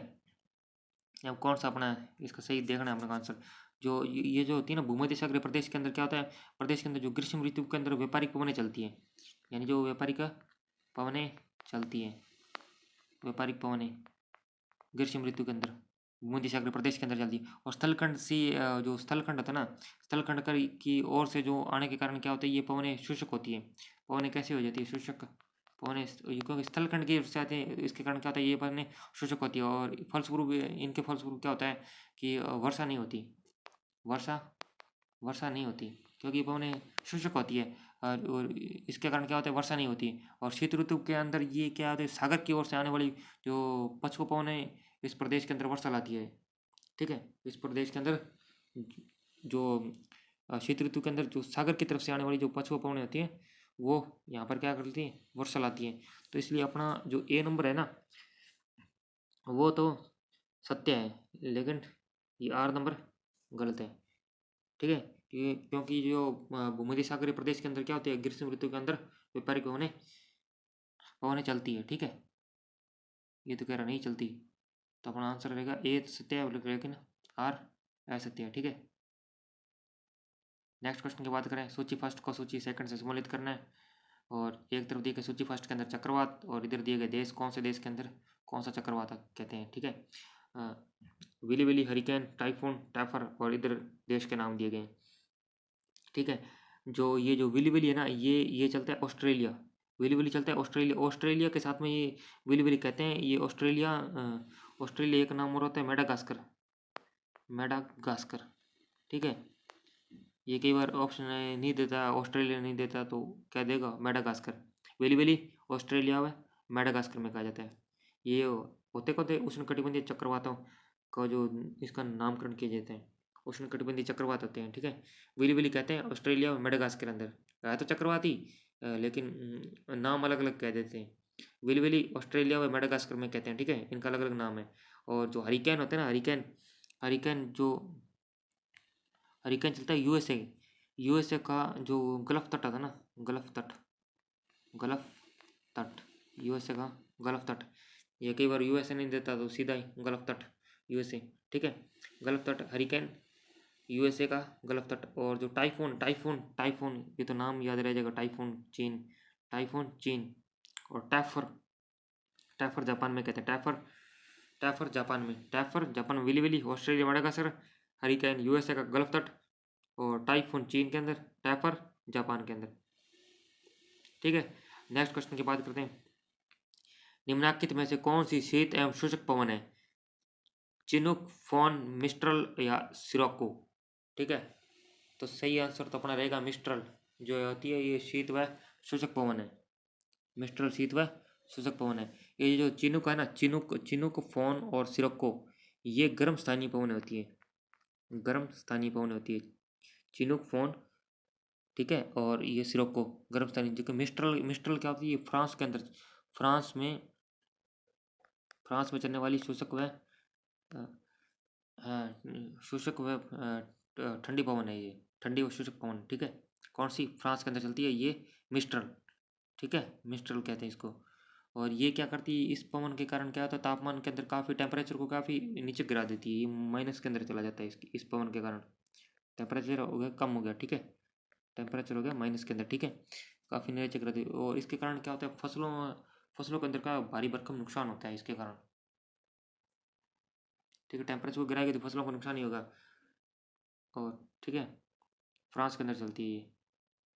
अब कौन सा अपना इसका सही देखना है अपना आंसर। जो ये जो होती है ना भूमध्य सागरीय प्रदेश के अंदर क्या होता है, प्रदेश के अंदर जो ग्रीष्म ऋतु के अंदर व्यापारिक पवनें चलती हैं, यानी जो व्यापारिक पवनें चलती हैं, व्यापारिक पवनें ग्रीष्म ऋतु के अंदर भूमध्य सागरीय प्रदेश के अंदर चलती है। और स्थलखंड सी जो स्थलखंड होता है ना, स्थलखंड की ओर से जो आने के कारण क्या होता है, ये पवनें शुष्क होती है। पवनें कैसे हो जाती है शुष्क, पवनें क्योंकि स्थलखंड की ओर से आते हैं, इसके कारण क्या होता है, ये पवनें शुष्क होती है और फलस्वरूप इनके फलस्वरूप क्या होता है कि वर्षा नहीं होती, वर्षा नहीं होती क्योंकि पवनें शुष्क होती है। और इसके कारण क्या होता है, वर्षा नहीं होती। और शीत ऋतु के अंदर ये क्या होता है, सागर की ओर से आने वाली जो पछुआ पवनें इस प्रदेश के अंदर वर्षा लाती है। ठीक है, इस प्रदेश के अंदर जो शीत ऋतु के अंदर जो सागर की तरफ से आने वाली जो पछुआ पवनें होती हैं, वो यहाँ पर क्या करती हैं, वर्षा लाती हैं। तो इसलिए अपना जो ए नंबर है ना, वो तो सत्य है, लेकिन ये आर नंबर गलत है। ठीक है, क्योंकि जो भूमध्य सागरीय प्रदेश के अंदर क्या होती है, ग्रीष्म ऋतु के अंदर व्यापारिक पवनें चलती है। ठीक है, ये तो कह रहा नहीं चलती, तो अपना आंसर रहेगा ए सत्य है, लेकिन आर असत्य है। ठीक है, नेक्स्ट क्वेश्चन की बात करें, सूची फर्स्ट को सूची सेकंड से सम्मिलित करना है। और एक तरफ दिए गए सूची फर्स्ट के अंदर चक्रवात, और इधर दिए गए देश, कौन से देश के अंदर कौन सा चक्रवात कहते हैं। ठीक है, विली विली, हरिकेन, टाइफून, टैफर, और इधर देश के नाम दिए गए। ठीक है, जो ये जो विली विली है ना, ये चलता है ऑस्ट्रेलिया, विली विली चलता है ऑस्ट्रेलिया, ऑस्ट्रेलिया के साथ में ये विली विली कहते हैं। ये ऑस्ट्रेलिया ऑस्ट्रेलिया एक नाम और होता है मेडागास्कर, मेडागास्कर। ठीक है, ये कई बार ऑप्शन नहीं देता, ऑस्ट्रेलिया नहीं देता, तो क्या देगा, मेडागास्कर। वेली वेली ऑस्ट्रेलिया व मेडागास्कर में कहा जाता है। ये होते कौते उष्णकटिबंधीय चक्रवातों का जो इसका नामकरण किए जाते हैं, उष्णकटिबंधीय चक्रवात होते हैं। ठीक है, वेली वेली कहते हैं ऑस्ट्रेलिया और मेडागास्कर अंदर, है तो चक्रवात ही, लेकिन नाम अलग अलग कह देते हैं। वेली वेली ऑस्ट्रेलिया व मेडागास्कर में कहते हैं। ठीक है, इनका अलग अलग नाम है। और जो हरिकेन होते हैं ना, हरिकेन, हरिकेन जो हरिकेन चलता है यूएसए, यूएसए का जो गल्फ तट था ना, गल्फ तट, गल्फ तट, यूएसए का गल्फ तट, ये कई बार यूएसए नहीं देता तो सीधा ही गल्फ तट यूएसए। ठीक है, गल्फ तट हरिकेन यूएसए का गल्फ तट। और जो टाइफून, टाइफून टाइफून ये तो नाम याद रह जाएगा, टाइफून चीन, टाइफून चीन। और टैफर, टैफर जापान में कहते हैं, टैफर, टैफर जापान में, टैफर जापान में, willy willy Australia Madagascar, hurricane USA का गल्फ तट, और टाइफून चीन के अंदर, टैफर जापान के अंदर। ठीक है, नेक्स्ट क्वेश्चन की बात करते हैं, निम्नलिखित में से कौन सी शीत एवं शुष्क पवन है, चिनुक, फोन, मिस्ट्रल या सिरोको। ठीक है, तो सही आंसर तो अपना रहेगा मिस्ट्रल, जो होती है ये शीत व शुष्क पवन है, मिस्ट्रल शीत व शुष्क पवन है। ये जो चिनुक है ना, चिनुक, चिनुक, फोन और सिरोको, ये गर्म स्थानीय पवन होती है, गर्म स्थानीय पवन होती है, चिनुक, फोन। ठीक है, और ये सिरोको गर्म स्थानीय, जो कि मिस्ट्रल, मिस्ट्रल क्या होती है, फ्रांस के अंदर, फ्रांस में, फ्रांस में चलने वाली शुष्क व शुष्क व ठंडी पवन है, ये ठंडी और शुष्क पवन। ठीक है, कौन सी फ्रांस के अंदर चलती है, ये मिस्ट्रल। ठीक है, मिस्ट्रल कहते हैं इसको। और ये क्या करती है, इस पवन के कारण क्या होता है, तापमान के अंदर काफ़ी, टेम्परेचर को काफ़ी नीचे गिरा देती है, ये माइनस के अंदर चला जाता है इस पवन के कारण, टेम्परेचर हो गया कम हो गया। ठीक है, टेम्परेचर हो गया माइनस के अंदर। ठीक है, काफ़ी नीचे गिरा दी, और इसके कारण क्या होता है, फसलों के अंदर का भारी भरकम नुकसान होता है इसके कारण। ठीक है, टेम्परेचर को गिराएगी तो फसलों को नुकसान ही होगा। और ठीक है, फ्रांस के अंदर चलती है ये,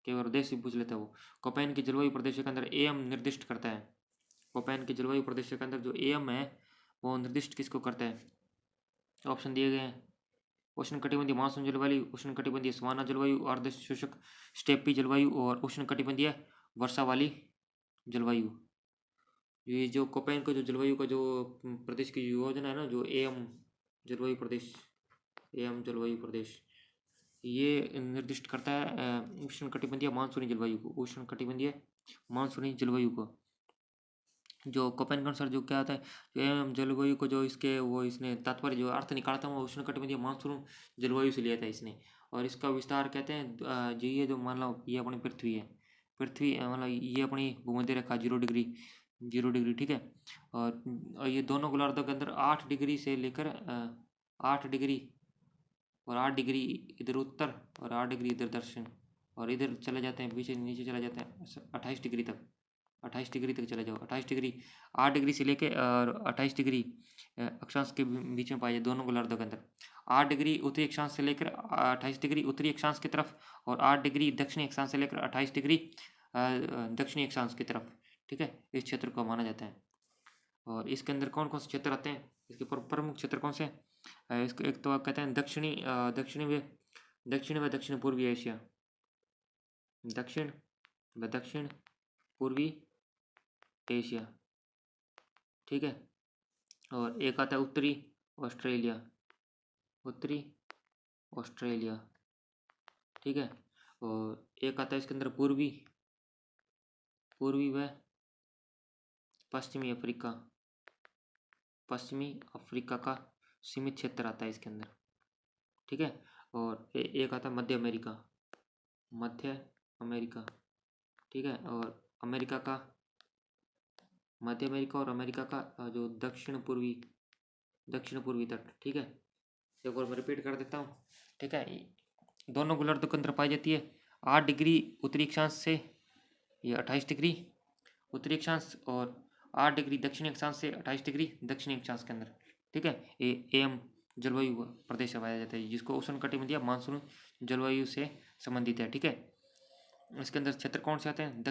कई बार देश भी पूछ लेता है वो। कोपेन की जलवायु प्रदेश के अंदर एम निर्दिष्ट करता है, कोपेन की जलवायु प्रदेश के अंदर जो एम है वो निर्दिष्ट किसको करता है? ऑप्शन दिए गए हैं, उष्णकटिबंधीय मानसून जलवायु, उष्णकटिबंधीय सवाना जलवायु, अर्ध शुष्क स्टेपी जलवायु और उष्णकटिबंधीय वर्षा वाली जलवायु। ये जो कोपेन का जो जलवायु का जो प्रदेश की योजना है ना, जो एम जलवायु प्रदेश, एम जलवायु प्रदेश, ये निर्दिष्ट करता है उष्णकटिबंधीय मानसूनी जलवायु को, उष्णकटिबंधीय मानसूनी जलवायु को। जो कोपेन का अनुसार जो क्या आता है, जो एम जलवायु को जो इसके वो इसने तात्पर्य जो अर्थ निकाला था वो उष्णकटिबंधीय मानसून जलवायु से लिया था इसने। और इसका विस्तार कहते हैं जो ये जो मान लो ये अपनी पृथ्वी है, पृथ्वी मतलब ये अपनी भूमध्य रेखा 0 डिग्री, 0 डिग्री, ठीक है। और ये दोनों गोलार्धों के अंदर 8 डिग्री से लेकर 8 डिग्री और 8 डिग्री इधर उत्तर और 8 डिग्री इधर दक्षिण, और इधर चले जाते हैं पीछे नीचे चले जाते हैं 28 डिग्री तक, 28 डिग्री तक चले जाओ। 28 डिग्री 8 डिग्री से लेके और 28 डिग्री अक्षांश के बीच में पाए जाए दोनों गोलार्धों के अंदर। 8 डिग्री उत्तरी अक्षांश से लेकर 28 डिग्री उत्तरी अक्षांश की तरफ, और 8 डिग्री दक्षिणी अक्षांश से लेकर 28 डिग्री दक्षिणी अक्षांश की तरफ, ठीक है। इस क्षेत्र को माना जाता है। और इसके अंदर कौन कौन से क्षेत्र आते हैं, इसके प्रमुख क्षेत्र कौन से? इसको एक तो कहते हैं दक्षिण व दक्षिण पूर्वी एशिया, दक्षिण व दक्षिण पूर्वी एशिया, ठीक है। और एक आता है उत्तरी ऑस्ट्रेलिया, उत्तरी ऑस्ट्रेलिया, ठीक है। और एक आता है इसके अंदर पूर्वी व पश्चिमी अफ्रीका, पश्चिमी अफ्रीका का सीमित क्षेत्र आता है इसके अंदर, ठीक है। और एक आता है मध्य अमेरिका, मध्य अमेरिका, ठीक है। और अमेरिका का मध्य अमेरिका और अमेरिका का जो दक्षिण पूर्वी तट, ठीक है। एक और मैं रिपीट कर देता हूँ, ठीक है। दोनों गोलार्धों के अंदर पाई जाती है 8 डिग्री उत्तरी अक्षांश से ये 28 डिग्री उत्तरी अक्षांश, और 8 डिग्री दक्षिणी अक्षांश से 28 डिग्री दक्षिणी अक्षांश के अंदर, ठीक है। ये एम जलवायु प्रदेश पाया जाता है जिसको उष्णकटिबंधीय मानसून जलवायु से संबंधित है, ठीक है। इसके अंदर क्षेत्र कौन से आते हैं?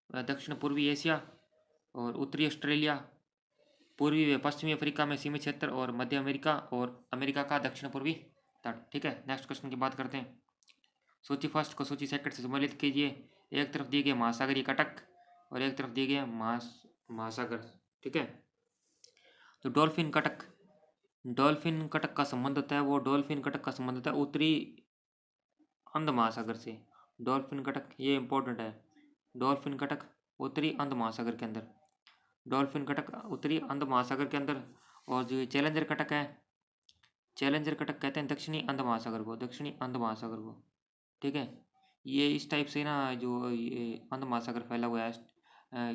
दक्षिण पूर्वी एशिया और उत्तरी ऑस्ट्रेलिया, पूर्वी व पश्चिमी अफ्रीका में सीमित क्षेत्र, और मध्य अमेरिका और अमेरिका का दक्षिण पूर्वी तट, ठीक है। नेक्स्ट क्वेश्चन की बात करते हैं। सूची फर्स्ट को सूची सेकंड से सम्मिलित कीजिए। एक तरफ दिए गए महासागरीय कटक और एक तरफ दिए गए महासागर, ठीक है। तो डॉल्फिन कटक का संबंध होता है, वो डॉल्फिन कटक का संबंध होता है उत्तरी अंध महासागर से। डॉल्फिन कटक ये इंपॉर्टेंट है, डॉल्फिन कटक उत्तरी अंध महासागर के अंदर, डॉल्फिन कटक उत्तरी अंध महासागर के अंदर। और जो चैलेंजर कटक है, चैलेंजर कटक कहते हैं दक्षिणी अंध महासागर को, दक्षिणी अंध महासागर को, ठीक है। ये इस टाइप से ना जो ये अंध महासागर फैला हुआ है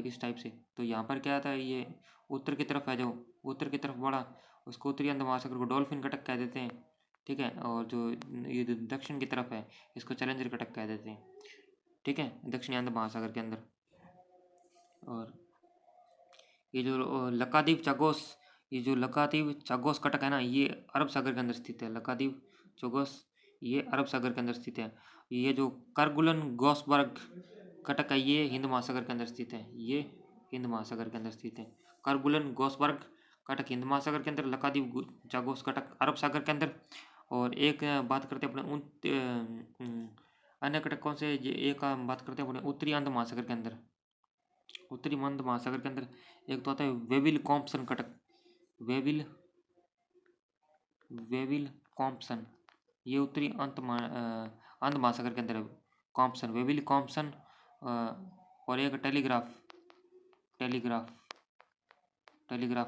इस टाइप से, तो यहाँ पर क्या आता है ये उत्तर की तरफ है, जो उत्तर की तरफ बढ़ा उसको उत्तरी अंध महासागर को डॉल्फिन कटक कह देते हैं, ठीक है। और जो ये दक्षिण की तरफ है इसको चैलेंजर कटक कह देते हैं, ठीक है, दक्षिणी अंध महासागर के अंदर। और ये जो लक्षद्वीप चागोस कटक है ना, ये अरब सागर के अंदर स्थित है। लक्षद्वीप चागोस ये अरब सागर के अंदर स्थित है। ये जो करगुलन गॉसबर्ग कटक है ये हिंद महासागर के अंदर स्थित है, ये हिंद महासागर के अंदर स्थित है। करगुलन गॉसबर्ग कटक हिंद महासागर के अंदर, लक्षद्वीप चागोस कटक अरब सागर के अंदर। और एक बात करते हैं अपने अन्य कटक कौन से, एक बात करते हैं अपने उत्तरी अंध महासागर के अंदर, उत्तरी मंद महासागर के अंदर एक तो आता है वेविल कॉम्पसन कटक, वेविल कॉम्पसन, ये उत्तरी अंत महासागर के अंदर है। Compson, वेविल Compson. और एक टेलीग्राफ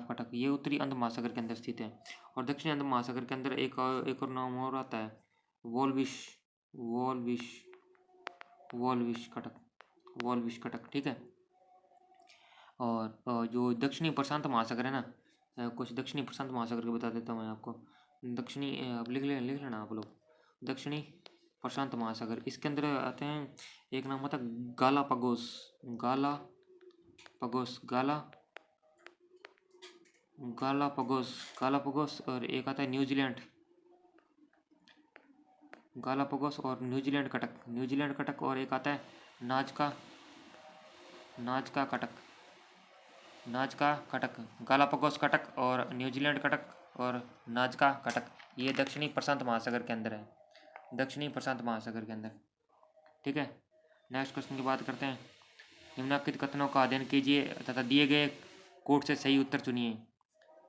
कटक, ये उत्तरी अंध महासागर के अंदर स्थित है। और दक्षिणी अंध महासागर के अंदर एक और नाम और आता है वॉलविश कटक, ठीक है। और जो दक्षिणी प्रशांत महासागर है ना, कुछ दक्षिणी प्रशांत महासागर के बता देता हूँ मैं आपको। दक्षिणी अब लिख लेना आप लोग, दक्षिणी प्रशांत महासागर, इसके अंदर आते हैं एक नाम होता है गालापागोस, और एक आता है न्यूजीलैंड कटक, और एक आता है नाजका कटक, नाजका कटक, गालापागोस कटक और न्यूजीलैंड कटक और नाजका कटक, ये दक्षिणी प्रशांत महासागर के अंदर है, दक्षिणी प्रशांत महासागर के अंदर। ठीक है, नेक्स्ट क्वेश्चन की बात करते हैं। निम्नलिखित कथनों का अध्ययन कीजिए तथा दिए गए कोट से सही उत्तर चुनिए।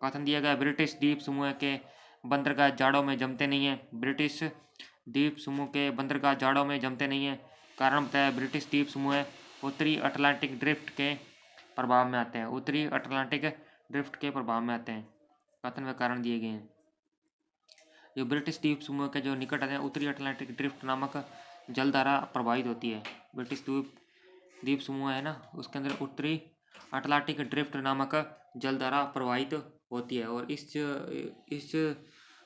कथन दिया गया, ब्रिटिश द्वीप समूह के बंदरगाह जाड़ों में जमते नहीं है। ब्रिटिश द्वीप समूह के बंदरगाह जाड़ों में जमते नहीं है। कारण बताया, ब्रिटिश द्वीप समूह उत्तरी अटलांटिक ड्रिफ्ट के प्रभाव में आते हैं, उत्तरी अटलांटिक ड्रिफ्ट के प्रभाव में आते हैं। कथन व कारण दिए गए हैं। जो ब्रिटिश द्वीप समूह के जो निकट आते हैं, उत्तरी अटलांटिक ड्रिफ्ट नामक जलधारा प्रभावित होती है। ब्रिटिश द्वीप समूह है ना, उसके अंदर उत्तरी अटलांटिक ड्रिफ्ट नामक जलधारा प्रवाहित होती है। और इस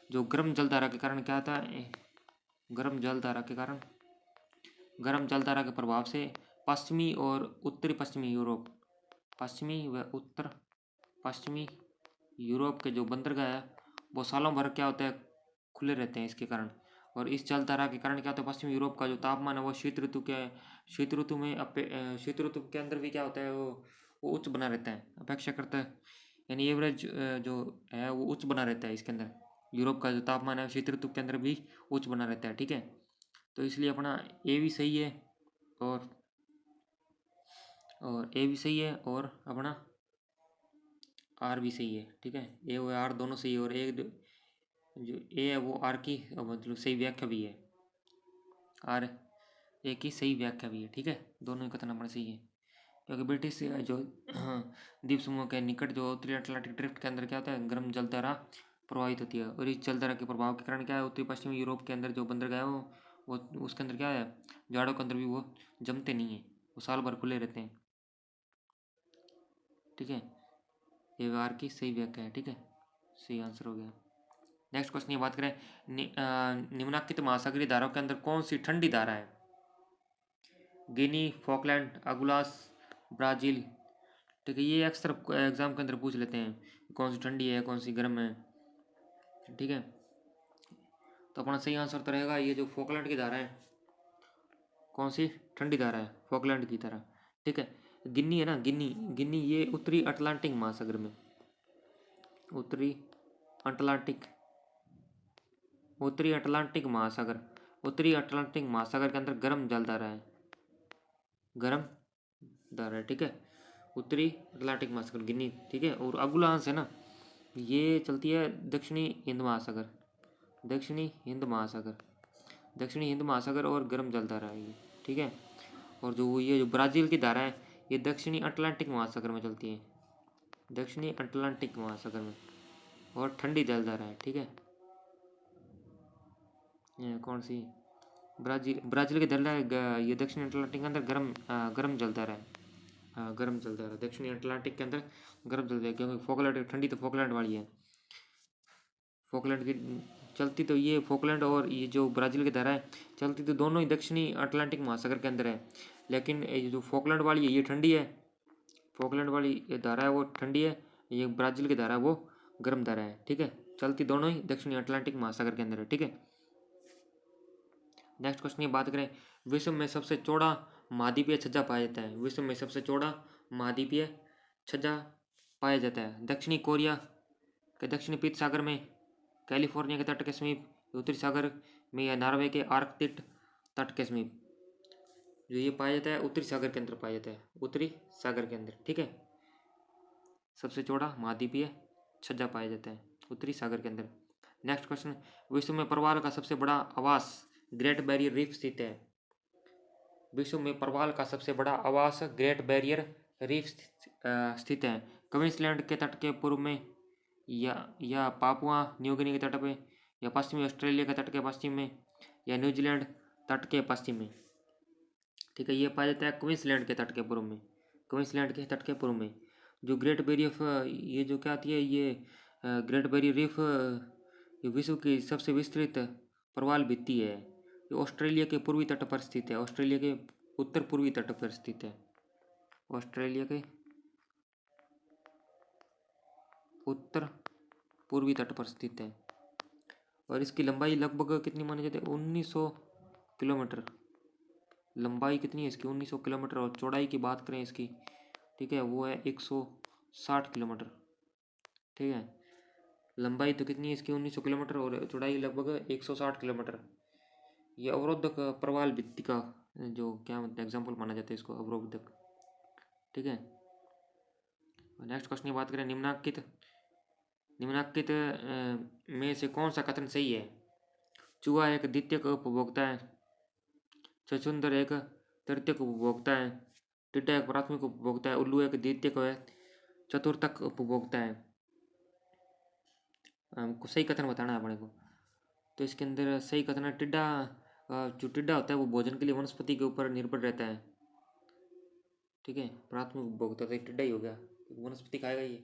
जो गर्म जलधारा के कारण क्या होता है, गर्म जलधारा के प्रभाव से पश्चिमी और उत्तरी पश्चिमी यूरोप, पश्चिमी व उत्तर पश्चिमी यूरोप के जो बंदरगाह है वो सालों भर क्या होता है, खुले रहते हैं इसके कारण। और इस जलधारा के कारण क्या होता है, पश्चिमी यूरोप का जो तापमान है वो शीत ऋतु के अंदर भी क्या होता है, वो उच्च बना रहता है अपेक्षाकृत, यानी एवरेज जो है वो उच्च बना रहता है इसके अंदर। यूरोप का जो तापमान है शीत ऋतु के अंदर भी उच्च बना रहता है। ठीक है, तो इसलिए अपना ए भी सही है और ए भी सही है और अपना आर भी सही है। ठीक है, ए और आर दोनों सही है और एक जो ए है वो आर की मतलब सही व्याख्या भी है, आर ए की सही व्याख्या भी है। ठीक है, दोनों ही कथन अपना सही है, क्योंकि ब्रिटिश जो द्वीप समूह के निकट जो उत्तरी अटलांटिक ड्रिफ्ट के अंदर क्या होता है, गर्म जलधारा प्रवाहित होती है। और इस जलधारा के प्रभाव के कारण क्या है, उत्तरी पश्चिमी यूरोप के अंदर जो बंदरगाह है वो उसके अंदर क्या है, जाड़ों के अंदर भी वो जमते नहीं है, वो साल भर खुले रहते हैं। ठीक है, ये आर की सही व्याख्या है। ठीक है, सही आंसर हो गया। नेक्स्ट क्वेश्चन की बात करें, निम्नलिखित महासागरीय धाराओं के अंदर कौन सी ठंडी धारा है। गिनी, फॉकलैंड, अगुलास, ब्राजील। ठीक है, ये अक्सर एग्जाम के अंदर पूछ लेते हैं, कौन सी ठंडी है कौन सी गर्म है। ठीक है, तो अपना सही आंसर तो रहेगा ये जो फॉकलैंड की धारा है, कौन सी ठंडी धारा है, फॉकलैंड की धारा। ठीक है, गिनी है ना, गिनी ये उत्तरी अटलांटिक महासागर में, उत्तरी अटलांटिक महासागर के अंदर गर्म जलधारा है, गर्म धारा है। ठीक है, उत्तरी अटलांटिक महासागर गिनी। ठीक है, और अगुलांस है ना, ये चलती है दक्षिणी हिंद महासागर और गर्म जलधारा है ये। ठीक है, और जो ये जो ब्राज़ील की धारा है ये दक्षिणी अटलांटिक महासागर में चलती है, दक्षिणी अटलांटिक महासागर में, और ठंडी जलधारा है। ठीक है, ये कौन सी, ब्राज़ील की धारा है, ये दक्षिणी अटलांटिक के अंदर गर्म जलधारा है। हाँ, गर्म जलधारा दक्षिणी अटलांटिक के अंदर गर्म जलधारा, क्योंकि फॉकलैंड ठंडी तो फॉकलैंड वाली है, फॉकलैंड की चलती तो ये फॉकलैंड और ये जो ब्राज़ील की धारा है चलती तो दोनों ही दक्षिणी अटलांटिक महासागर के अंदर है, लेकिन ये जो फॉकलैंड वाली है ये ठंडी है, फॉकलैंड वाली ये धारा है वो ठंडी है, ये ब्राज़ील की धारा है वो गर्म धारा है। ठीक है, चलती दोनों ही दक्षिणी अटलांटिक महासागर के अंदर है। ठीक है, नेक्स्ट क्वेश्चन की बात करें, विश्व में सबसे चौड़ा महाद्वीपीय छज्जा पाया जाता है, विश्व में सबसे चौड़ा महाद्वीपीय छज्जा पाया जाता है दक्षिणी कोरिया के दक्षिणी पीत सागर में, कैलिफोर्निया के तट के समीप, उत्तरी सागर में, या नॉर्वे के आर्कटिक तट के समीप। जो ये पाया जाता है उत्तरी सागर के अंदर पाया जाता है, उत्तरी सागर के अंदर। ठीक है, सबसे चौड़ा महाद्वीपीय छज्जा पाया जाता है उत्तरी सागर के अंदर। नेक्स्ट क्वेश्चन, विश्व में प्रवाल का सबसे बड़ा आवास ग्रेट बैरियर रीफ स्थित है, विश्व में प्रवाल का सबसे बड़ा आवास ग्रेट बैरियर रीफ स्थित है, क्वींसलैंड के तट के पूर्व में, या पापुआ न्यू गिनी के तट पे, या पश्चिमी ऑस्ट्रेलिया के तट के पश्चिम में, या न्यूजीलैंड तट के पश्चिम में। ठीक है, ये पाया जाता है क्वींसलैंड के तट के पूर्व में, क्वींसलैंड के तट के पूर्व में। जो ग्रेट बैरियर ये जो क्या आती है, ये ग्रेट बैरियर रीफ ये विश्व की सबसे विस्तृत प्रवाल भित्ति है, ये ऑस्ट्रेलिया के पूर्वी तट पर स्थित है, ऑस्ट्रेलिया के उत्तर पूर्वी तट पर स्थित है, ऑस्ट्रेलिया के उत्तर पूर्वी तट पर स्थित है। और इसकी लंबाई लगभग कितनी मानी जाती है, 1900 किलोमीटर। लंबाई कितनी है इसकी, 1900 किलोमीटर। और चौड़ाई की बात करें इसकी, ठीक है, वो है 100 60 किलोमीटर। ठीक है, लंबाई तो कितनी है इसकी 1900 किलोमीटर और चौड़ाई लगभग 160 किलोमीटर। ये अवरोधक प्रवाल भित्ति का जो क्या मतलब एग्जाम्पल माना जाता है इसको, अवरोधक। ठीक है, नेक्स्ट क्वेश्चन की बात करें, निम्नांकित में से कौन सा कथन सही है? चूहा एक द्वितीयक उपभोक्ता है, छछूंदर एक तृतीयक उपभोक्ता है, टिड्डा एक प्राथमिक उपभोक्ता है, उल्लू एक द्वितीयक व चतुर्थक उपभोक्ता है। हमको सही कथन बताना है अपने को। तो इसके अंदर सही कथन है टिड्डा, जो टिड्डा होता है वो भोजन के लिए वनस्पति के ऊपर निर्भर रहता है। ठीक है, प्राथमिक उपभोक्ता तो टिड्डा ही हो गया, वनस्पति खाएगा ये।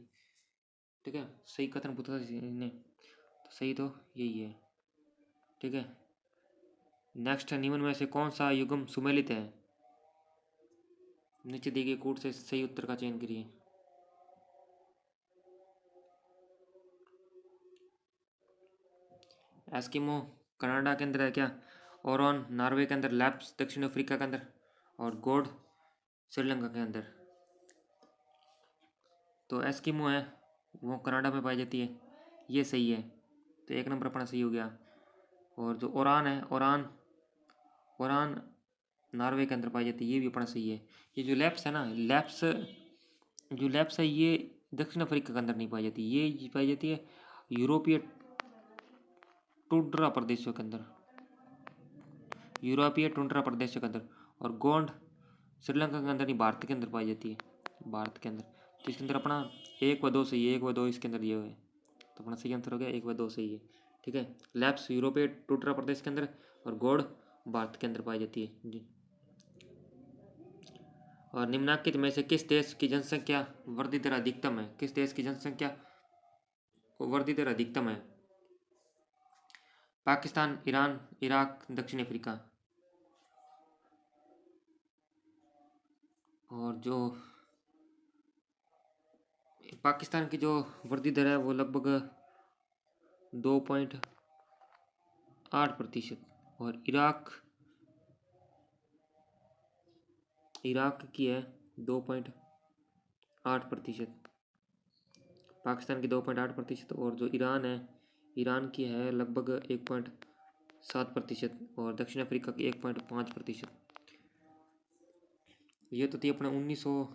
ठीक है, सही कथन पूछा था, तो सही तो यही है। ठीक है, नेक्स्ट, निम्न में से कौन सा युग्म सुमेलित है? नीचे दिए गए कोड से सही उत्तर का चयन करिए। एस्किमो कनाडा के अंदर है क्या? ओरोन नॉर्वे के अंदर, लैप्स दक्षिण अफ्रीका के अंदर, और गोड श्रीलंका के अंदर। तो एस्किमो है वो कनाडा में पाई जाती है, ये सही है, तो एक नंबर अपना सही हो गया। और जो ओरान है, ओरान नॉर्वे के अंदर पाई जाती है, ये भी अपना सही है। ये जो लैप्स है ना, लैप्स है ये दक्षिण अफ्रीका के अंदर नहीं पाई जाती, ये पाई जाती है यूरोपीय टुंड्रा प्रदेशों के अंदर, यूरोपीय टुंड्रा प्रदेशों के अंदर। और गोंड श्रीलंका के अंदर नहीं, भारत के अंदर पाई जाती है, भारत के अंदर। तो इसके अंदर अपना 1 व 2 सही है, 1 व 2 इसके अंदर ये है, तो अपना सही आंसर हो गया 1 व 2 सही है। ठीक है, लैप्स यूरोपीय टुंड्रा प्रदेश के अंदर और गोड भारत के अंदर पाई जाती है जी। और निम्नलिखित में से किस देश की जनसंख्या वृद्धि दर अधिकतम है? किस देश की जनसंख्या वृद्धि दर अधिकतम है? पाकिस्तान, ईरान, इराक, दक्षिण अफ्रीका। और जो पाकिस्तान की जो वृद्धि दर है वो लगभग 2.8%, और इराक की है 2.8%। पाकिस्तान की 2.8%, और जो ईरान है, ईरान की है लगभग 1.7%, और दक्षिण अफ्रीका की 1.5%। ये तो थी अपने 1900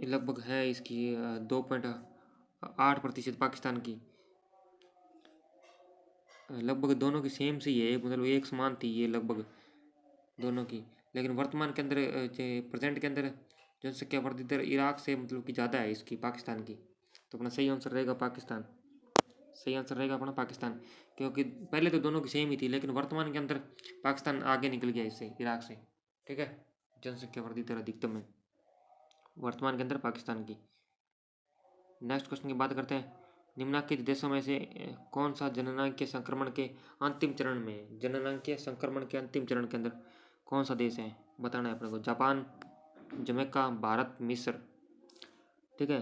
लगभग है इसकी 2.8% पाकिस्तान की। लगभग दोनों की सेम सी है, मतलब एक समान थी ये लगभग दोनों की। लेकिन वर्तमान के अंदर प्रेजेंट के अंदर जनसंख्या वृद्धि दर इराक से मतलब कि ज़्यादा है इसकी, पाकिस्तान की। तो अपना सही आंसर रहेगा पाकिस्तान, सही आंसर रहेगा अपना पाकिस्तान, क्योंकि पहले तो दोनों की सेम ही थी, लेकिन वर्तमान के अंदर पाकिस्तान आगे निकल गया इससे, इराक से। ठीक है, जनसंख्या वृद्धि दर अधिकतम है वर्तमान के अंदर पाकिस्तान की। नेक्स्ट क्वेश्चन की बात करते हैं, निम्नलिखित देशों में से कौन सा जननांगीय संक्रमण के अंतिम चरण में है? जननांगीय संक्रमण के अंतिम चरण के अंदर कौन सा देश है बताना है अपने को। जापान, जमैका, भारत, मिस्र। ठीक है,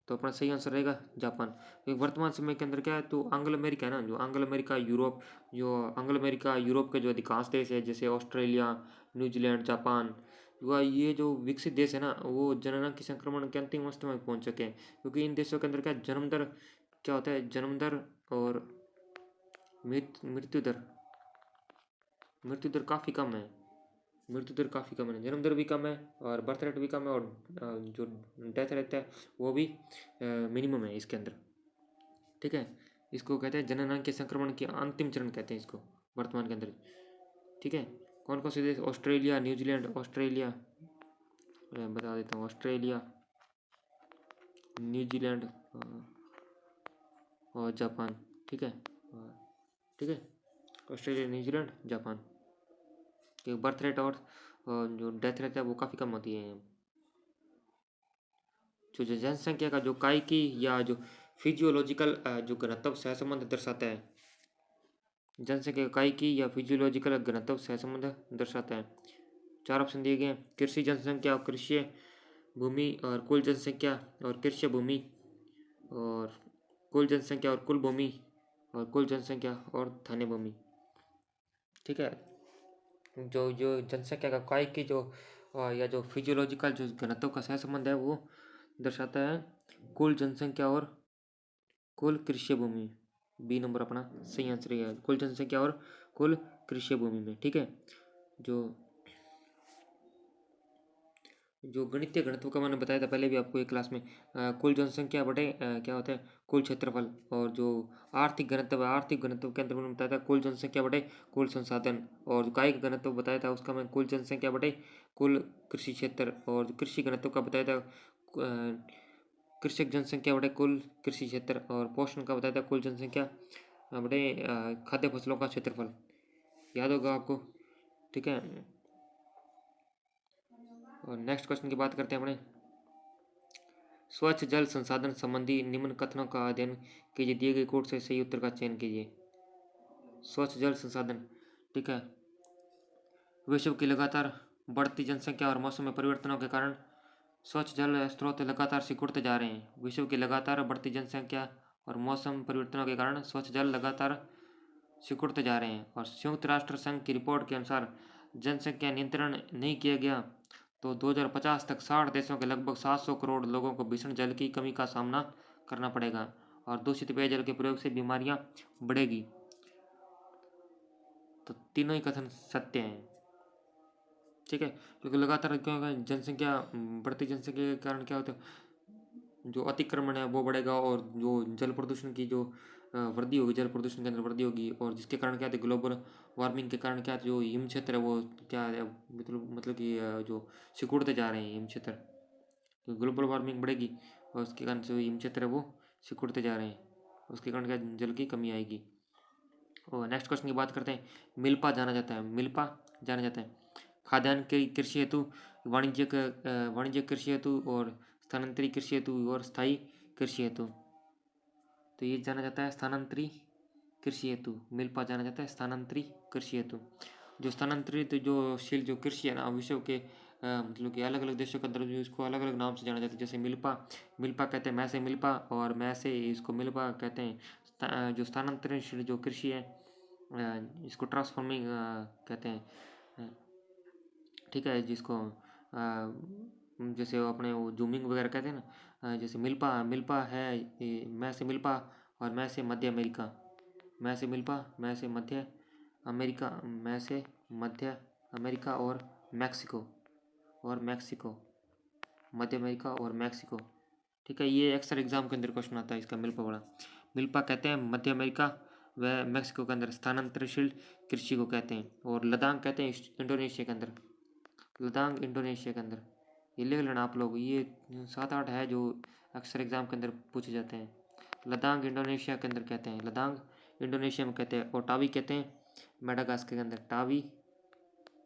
तो अपना सही आंसर रहेगा जापान, क्योंकि वर्तमान समय के अंदर क्या है, तो एंग्लो अमेरिका है ना, जो एंग्लो अमेरिका यूरोप, जो एंग्लो अमेरिका यूरोप के जो अधिकांश देश है, जैसे ऑस्ट्रेलिया, न्यूजीलैंड, जापान, वह ये जो विकसित देश है ना, वो जननांग की संक्रमण के अंतिम अवस्था में पहुंच चुके हैं, क्योंकि इन देशों के अंदर क्या जन्म दर क्या होता है, जन्म दर और मृत्यु दर काफ़ी कम है, मृत्यु दर काफ़ी कम है, जन्म दर भी कम है और बर्थ रेट भी कम है, और जो डेथ रेट है वो भी मिनिमम है इसके अंदर। ठीक है, इसको कहते हैं जननांग के संक्रमण के अंतिम चरण कहते हैं इसको वर्तमान के अंदर। ठीक है, कौन कौन से देश, ऑस्ट्रेलिया, न्यूजीलैंड, ऑस्ट्रेलिया बता देता हूँ, ऑस्ट्रेलिया, न्यूजीलैंड और जापान। ठीक है, ठीक है, ऑस्ट्रेलिया, न्यूजीलैंड, जापान, क्योंकि बर्थ रेट और जो डेथ रेट है वो काफ़ी कम होती है। जो जनसंख्या का जो कायिकी या जो फिजियोलॉजिकल जो घनत्व सहसंबंध दर्शाता है, जनसंख्या कायिकी या फिजियोलॉजिकल घनत्व सहसंबंध दर्शाता है। 4 ऑप्शन दिए गए हैं, कृषि जनसंख्या और कृषि भूमि, और कुल जनसंख्या और कृषि भूमि, और कुल जनसंख्या और कुल भूमि, और कुल जनसंख्या और धान्य भूमि। ठीक है, जो जो जनसंख्या का कायिकी जो और या जो फिजियोलॉजिकल जो घनत्व का सहसंबंध है वो दर्शाता है कुल जनसंख्या और कुल कृषि भूमि। बी नंबर अपना सही आंसर है, कुल जनसंख्या और कुल कृषि भूमि में। ठीक है, जो जो गणितीय घनत्व का मैंने बताया था पहले भी आपको एक क्लास में, कुल जनसंख्या बटे क्या होता है कुल क्षेत्रफल। और जो आर्थिक घनत्व है, आर्थिक घनत्व के अंदर मैंने बताया था कुल जनसंख्या बटे कुल संसाधन। और जो कायिक घनत्व बताया था उसका मैं कुल जनसंख्या बटे कुल कृषि क्षेत्र। और कृषि घनत्व का बताया था कृषक जनसंख्या बटे कुल कृषि क्षेत्र। और पोषण का बताया था कुल जनसंख्या बटे खाद्य फसलों का क्षेत्रफल। याद होगा आपको। ठीक है, और नेक्स्ट क्वेश्चन की बात करते हैं अपने। स्वच्छ जल संसाधन संबंधी निम्न कथनों का अध्ययन कीजिए, दिए गए कोड से सही उत्तर का चयन कीजिए। स्वच्छ जल संसाधन, ठीक है, विश्व की लगातार बढ़ती जनसंख्या और मौसम में परिवर्तनों के कारण स्वच्छ जल स्रोत लगातार सिकुड़ते जा रहे हैं। विश्व की लगातार बढ़ती जनसंख्या और मौसम परिवर्तनों के कारण स्वच्छ जल लगातार सिकुड़ते जा रहे हैं। और संयुक्त राष्ट्र संघ की रिपोर्ट के अनुसार जनसंख्या नियंत्रण नहीं किया गया तो 2050 तक 60 देशों के लगभग 700 करोड़ लोगों को भीषण जल की कमी का सामना करना पड़ेगा और दूषित पेयजल के प्रयोग से बीमारियां बढ़ेगी। तो तीनों ही कथन सत्य हैं। ठीक है, क्योंकि लगातार क्या होगा, जनसंख्या बढ़ती जनसंख्या के कारण क्या होता है, जो अतिक्रमण है वो बढ़ेगा और जो जल प्रदूषण की जो वृद्धि होगी, जल प्रदूषण के अंदर वृद्धि होगी। और जिसके कारण क्या है, ग्लोबल वार्मिंग के कारण क्या है, जो हिम क्षेत्र है वो क्या है, मतलब कि जो सिकुड़ते जा रहे हैं हिम क्षेत्र। तो ग्लोबल वार्मिंग बढ़ेगी और उसके कारण जो हिम क्षेत्र है वो सिकुड़ते जा रहे हैं, उसके कारण क्या जल की कमी आएगी। और नेक्स्ट क्वेश्चन की बात करते हैं। मिल्पा जाना जाता है, मिल्पा जाना जाता है खाद्यान्न की कृषि हेतु, वाणिज्यिक कृषि हेतु और स्थानांतरित कृषि हेतु और स्थायी कृषि हेतु। तो ये जाना जाता है स्थानांतरित कृषि हेतु। मिल्पा जाना जाता है स्थानांतरित कृषि हेतु। जो स्थानांतरित जो शील जो कृषि है ना, विश्व के मतलब कि अलग अलग देशों के अंदर जो इसको अलग अलग नाम से जाना जाता है। जैसे मिल्पा, मिल्पा कहते हैं मैसे मिल्पा, और मैसे इसको मिल्पा कहते हैं। जो स्थानांतरणशील जो कृषि है इसको ट्रांसफॉर्मिंग कहते हैं। ठीक है, जिसको जैसे अपने वो जूमिंग वगैरह कहते हैं ना, जैसे मिल्पा, मिल्पा है मैं से मिल्पा और मैं से मध्य अमेरिका, मैं से मिल्पा, मैं से मध्य अमेरिका, मैं से मध्य अमेरिका और मैक्सिको, और मैक्सिको, मध्य अमेरिका और मैक्सिको। ठीक है, ये अक्सर एग्जाम के अंदर क्वेश्चन आता है इसका मिल्पा वाला। मिल्पा कहते हैं मध्य अमेरिका व मैक्सिको के अंदर स्थानांतरशील कृषि को कहते हैं। और लद्दाख कहते हैं इंडोनेशिया के अंदर, लद्दाख इंडोनेशिया के अंदर। ये लिख लेना आप लोग, ये 7-8 है जो अक्सर एग्जाम के अंदर पूछे जाते हैं। लद्दाख इंडोनेशिया के अंदर कहते हैं, लद्दाख इंडोनेशिया में कहते हैं। और टावी कहते हैं मेडागास्कर के अंदर, टावी,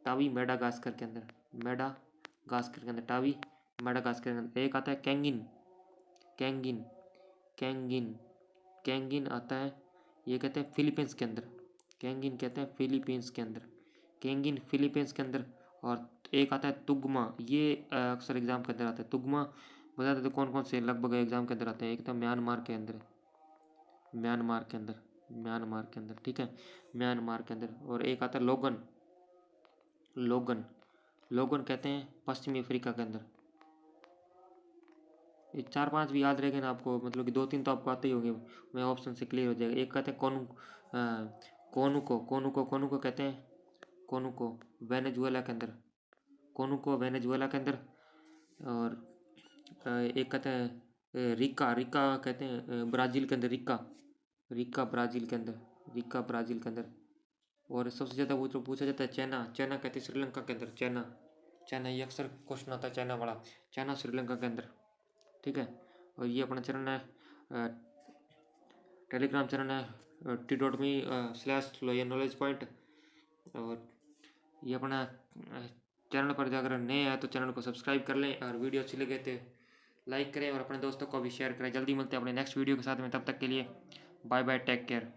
टावी मेडागास्कर के अंदर, मेडागास्कर के अंदर टावी, मेडागास्कर के अंदर। एक आता है कैंगिन, कैंगिन, कैंगिन, कैंगिन आता है, ये कहते हैं फिलीपींस के अंदर, कैंगिन कहते हैं फिलीपींस के अंदर, कैंगिन फिलीपींस के अंदर। और एक आता है तुगमा, ये अक्सर एग्जाम के अंदर आता है। तुगमा बता देते कौन कौन से लगभग एग्जाम के अंदर आते हैं। एक तो म्यांमार के अंदर, म्यांमार के अंदर, म्यांमार के अंदर, ठीक है, म्यांमार के अंदर। और एक आता है लोगन, लोगन, लोगन कहते हैं पश्चिमी अफ्रीका के अंदर। ये 4-5 भी याद रहेगा ना आपको, मतलब कि 2-3 तो आपको आते ही होंगे, मैं ऑप्शन से क्लियर हो जाएगा। एक कहते हैं कोनुको, कोनुको, कोनुको कहते हैं, कोनुको वेनेजुएला के अंदर, कोनुको वेनेजुएला के अंदर। और एक कहते हैं रिका, रिका कहते हैं ब्राज़ील के अंदर, रिका, रिका ब्राज़ील के अंदर, रिका ब्राज़ील के अंदर। और सबसे ज़्यादा वो जो पूछा जाता है चाइना, चाइना कहते हैं श्रीलंका के अंदर, चाइना, चाइना, ये अक्सर क्वेश्चन आता है चाइना वाला, चाइना श्रीलंका के अंदर। ठीक है, और ये अपना चैनल है टेलीग्राम चैनल है t.me/नॉलेज पॉइंट। और ये अपना चैनल पर जाकर नए हैं तो चैनल को सब्सक्राइब कर लें, और वीडियो अच्छी लगे तो लाइक करें और अपने दोस्तों को भी शेयर करें। जल्दी मिलते हैं अपने नेक्स्ट वीडियो के साथ में, तब तक के लिए बाय बाय, टेक केयर।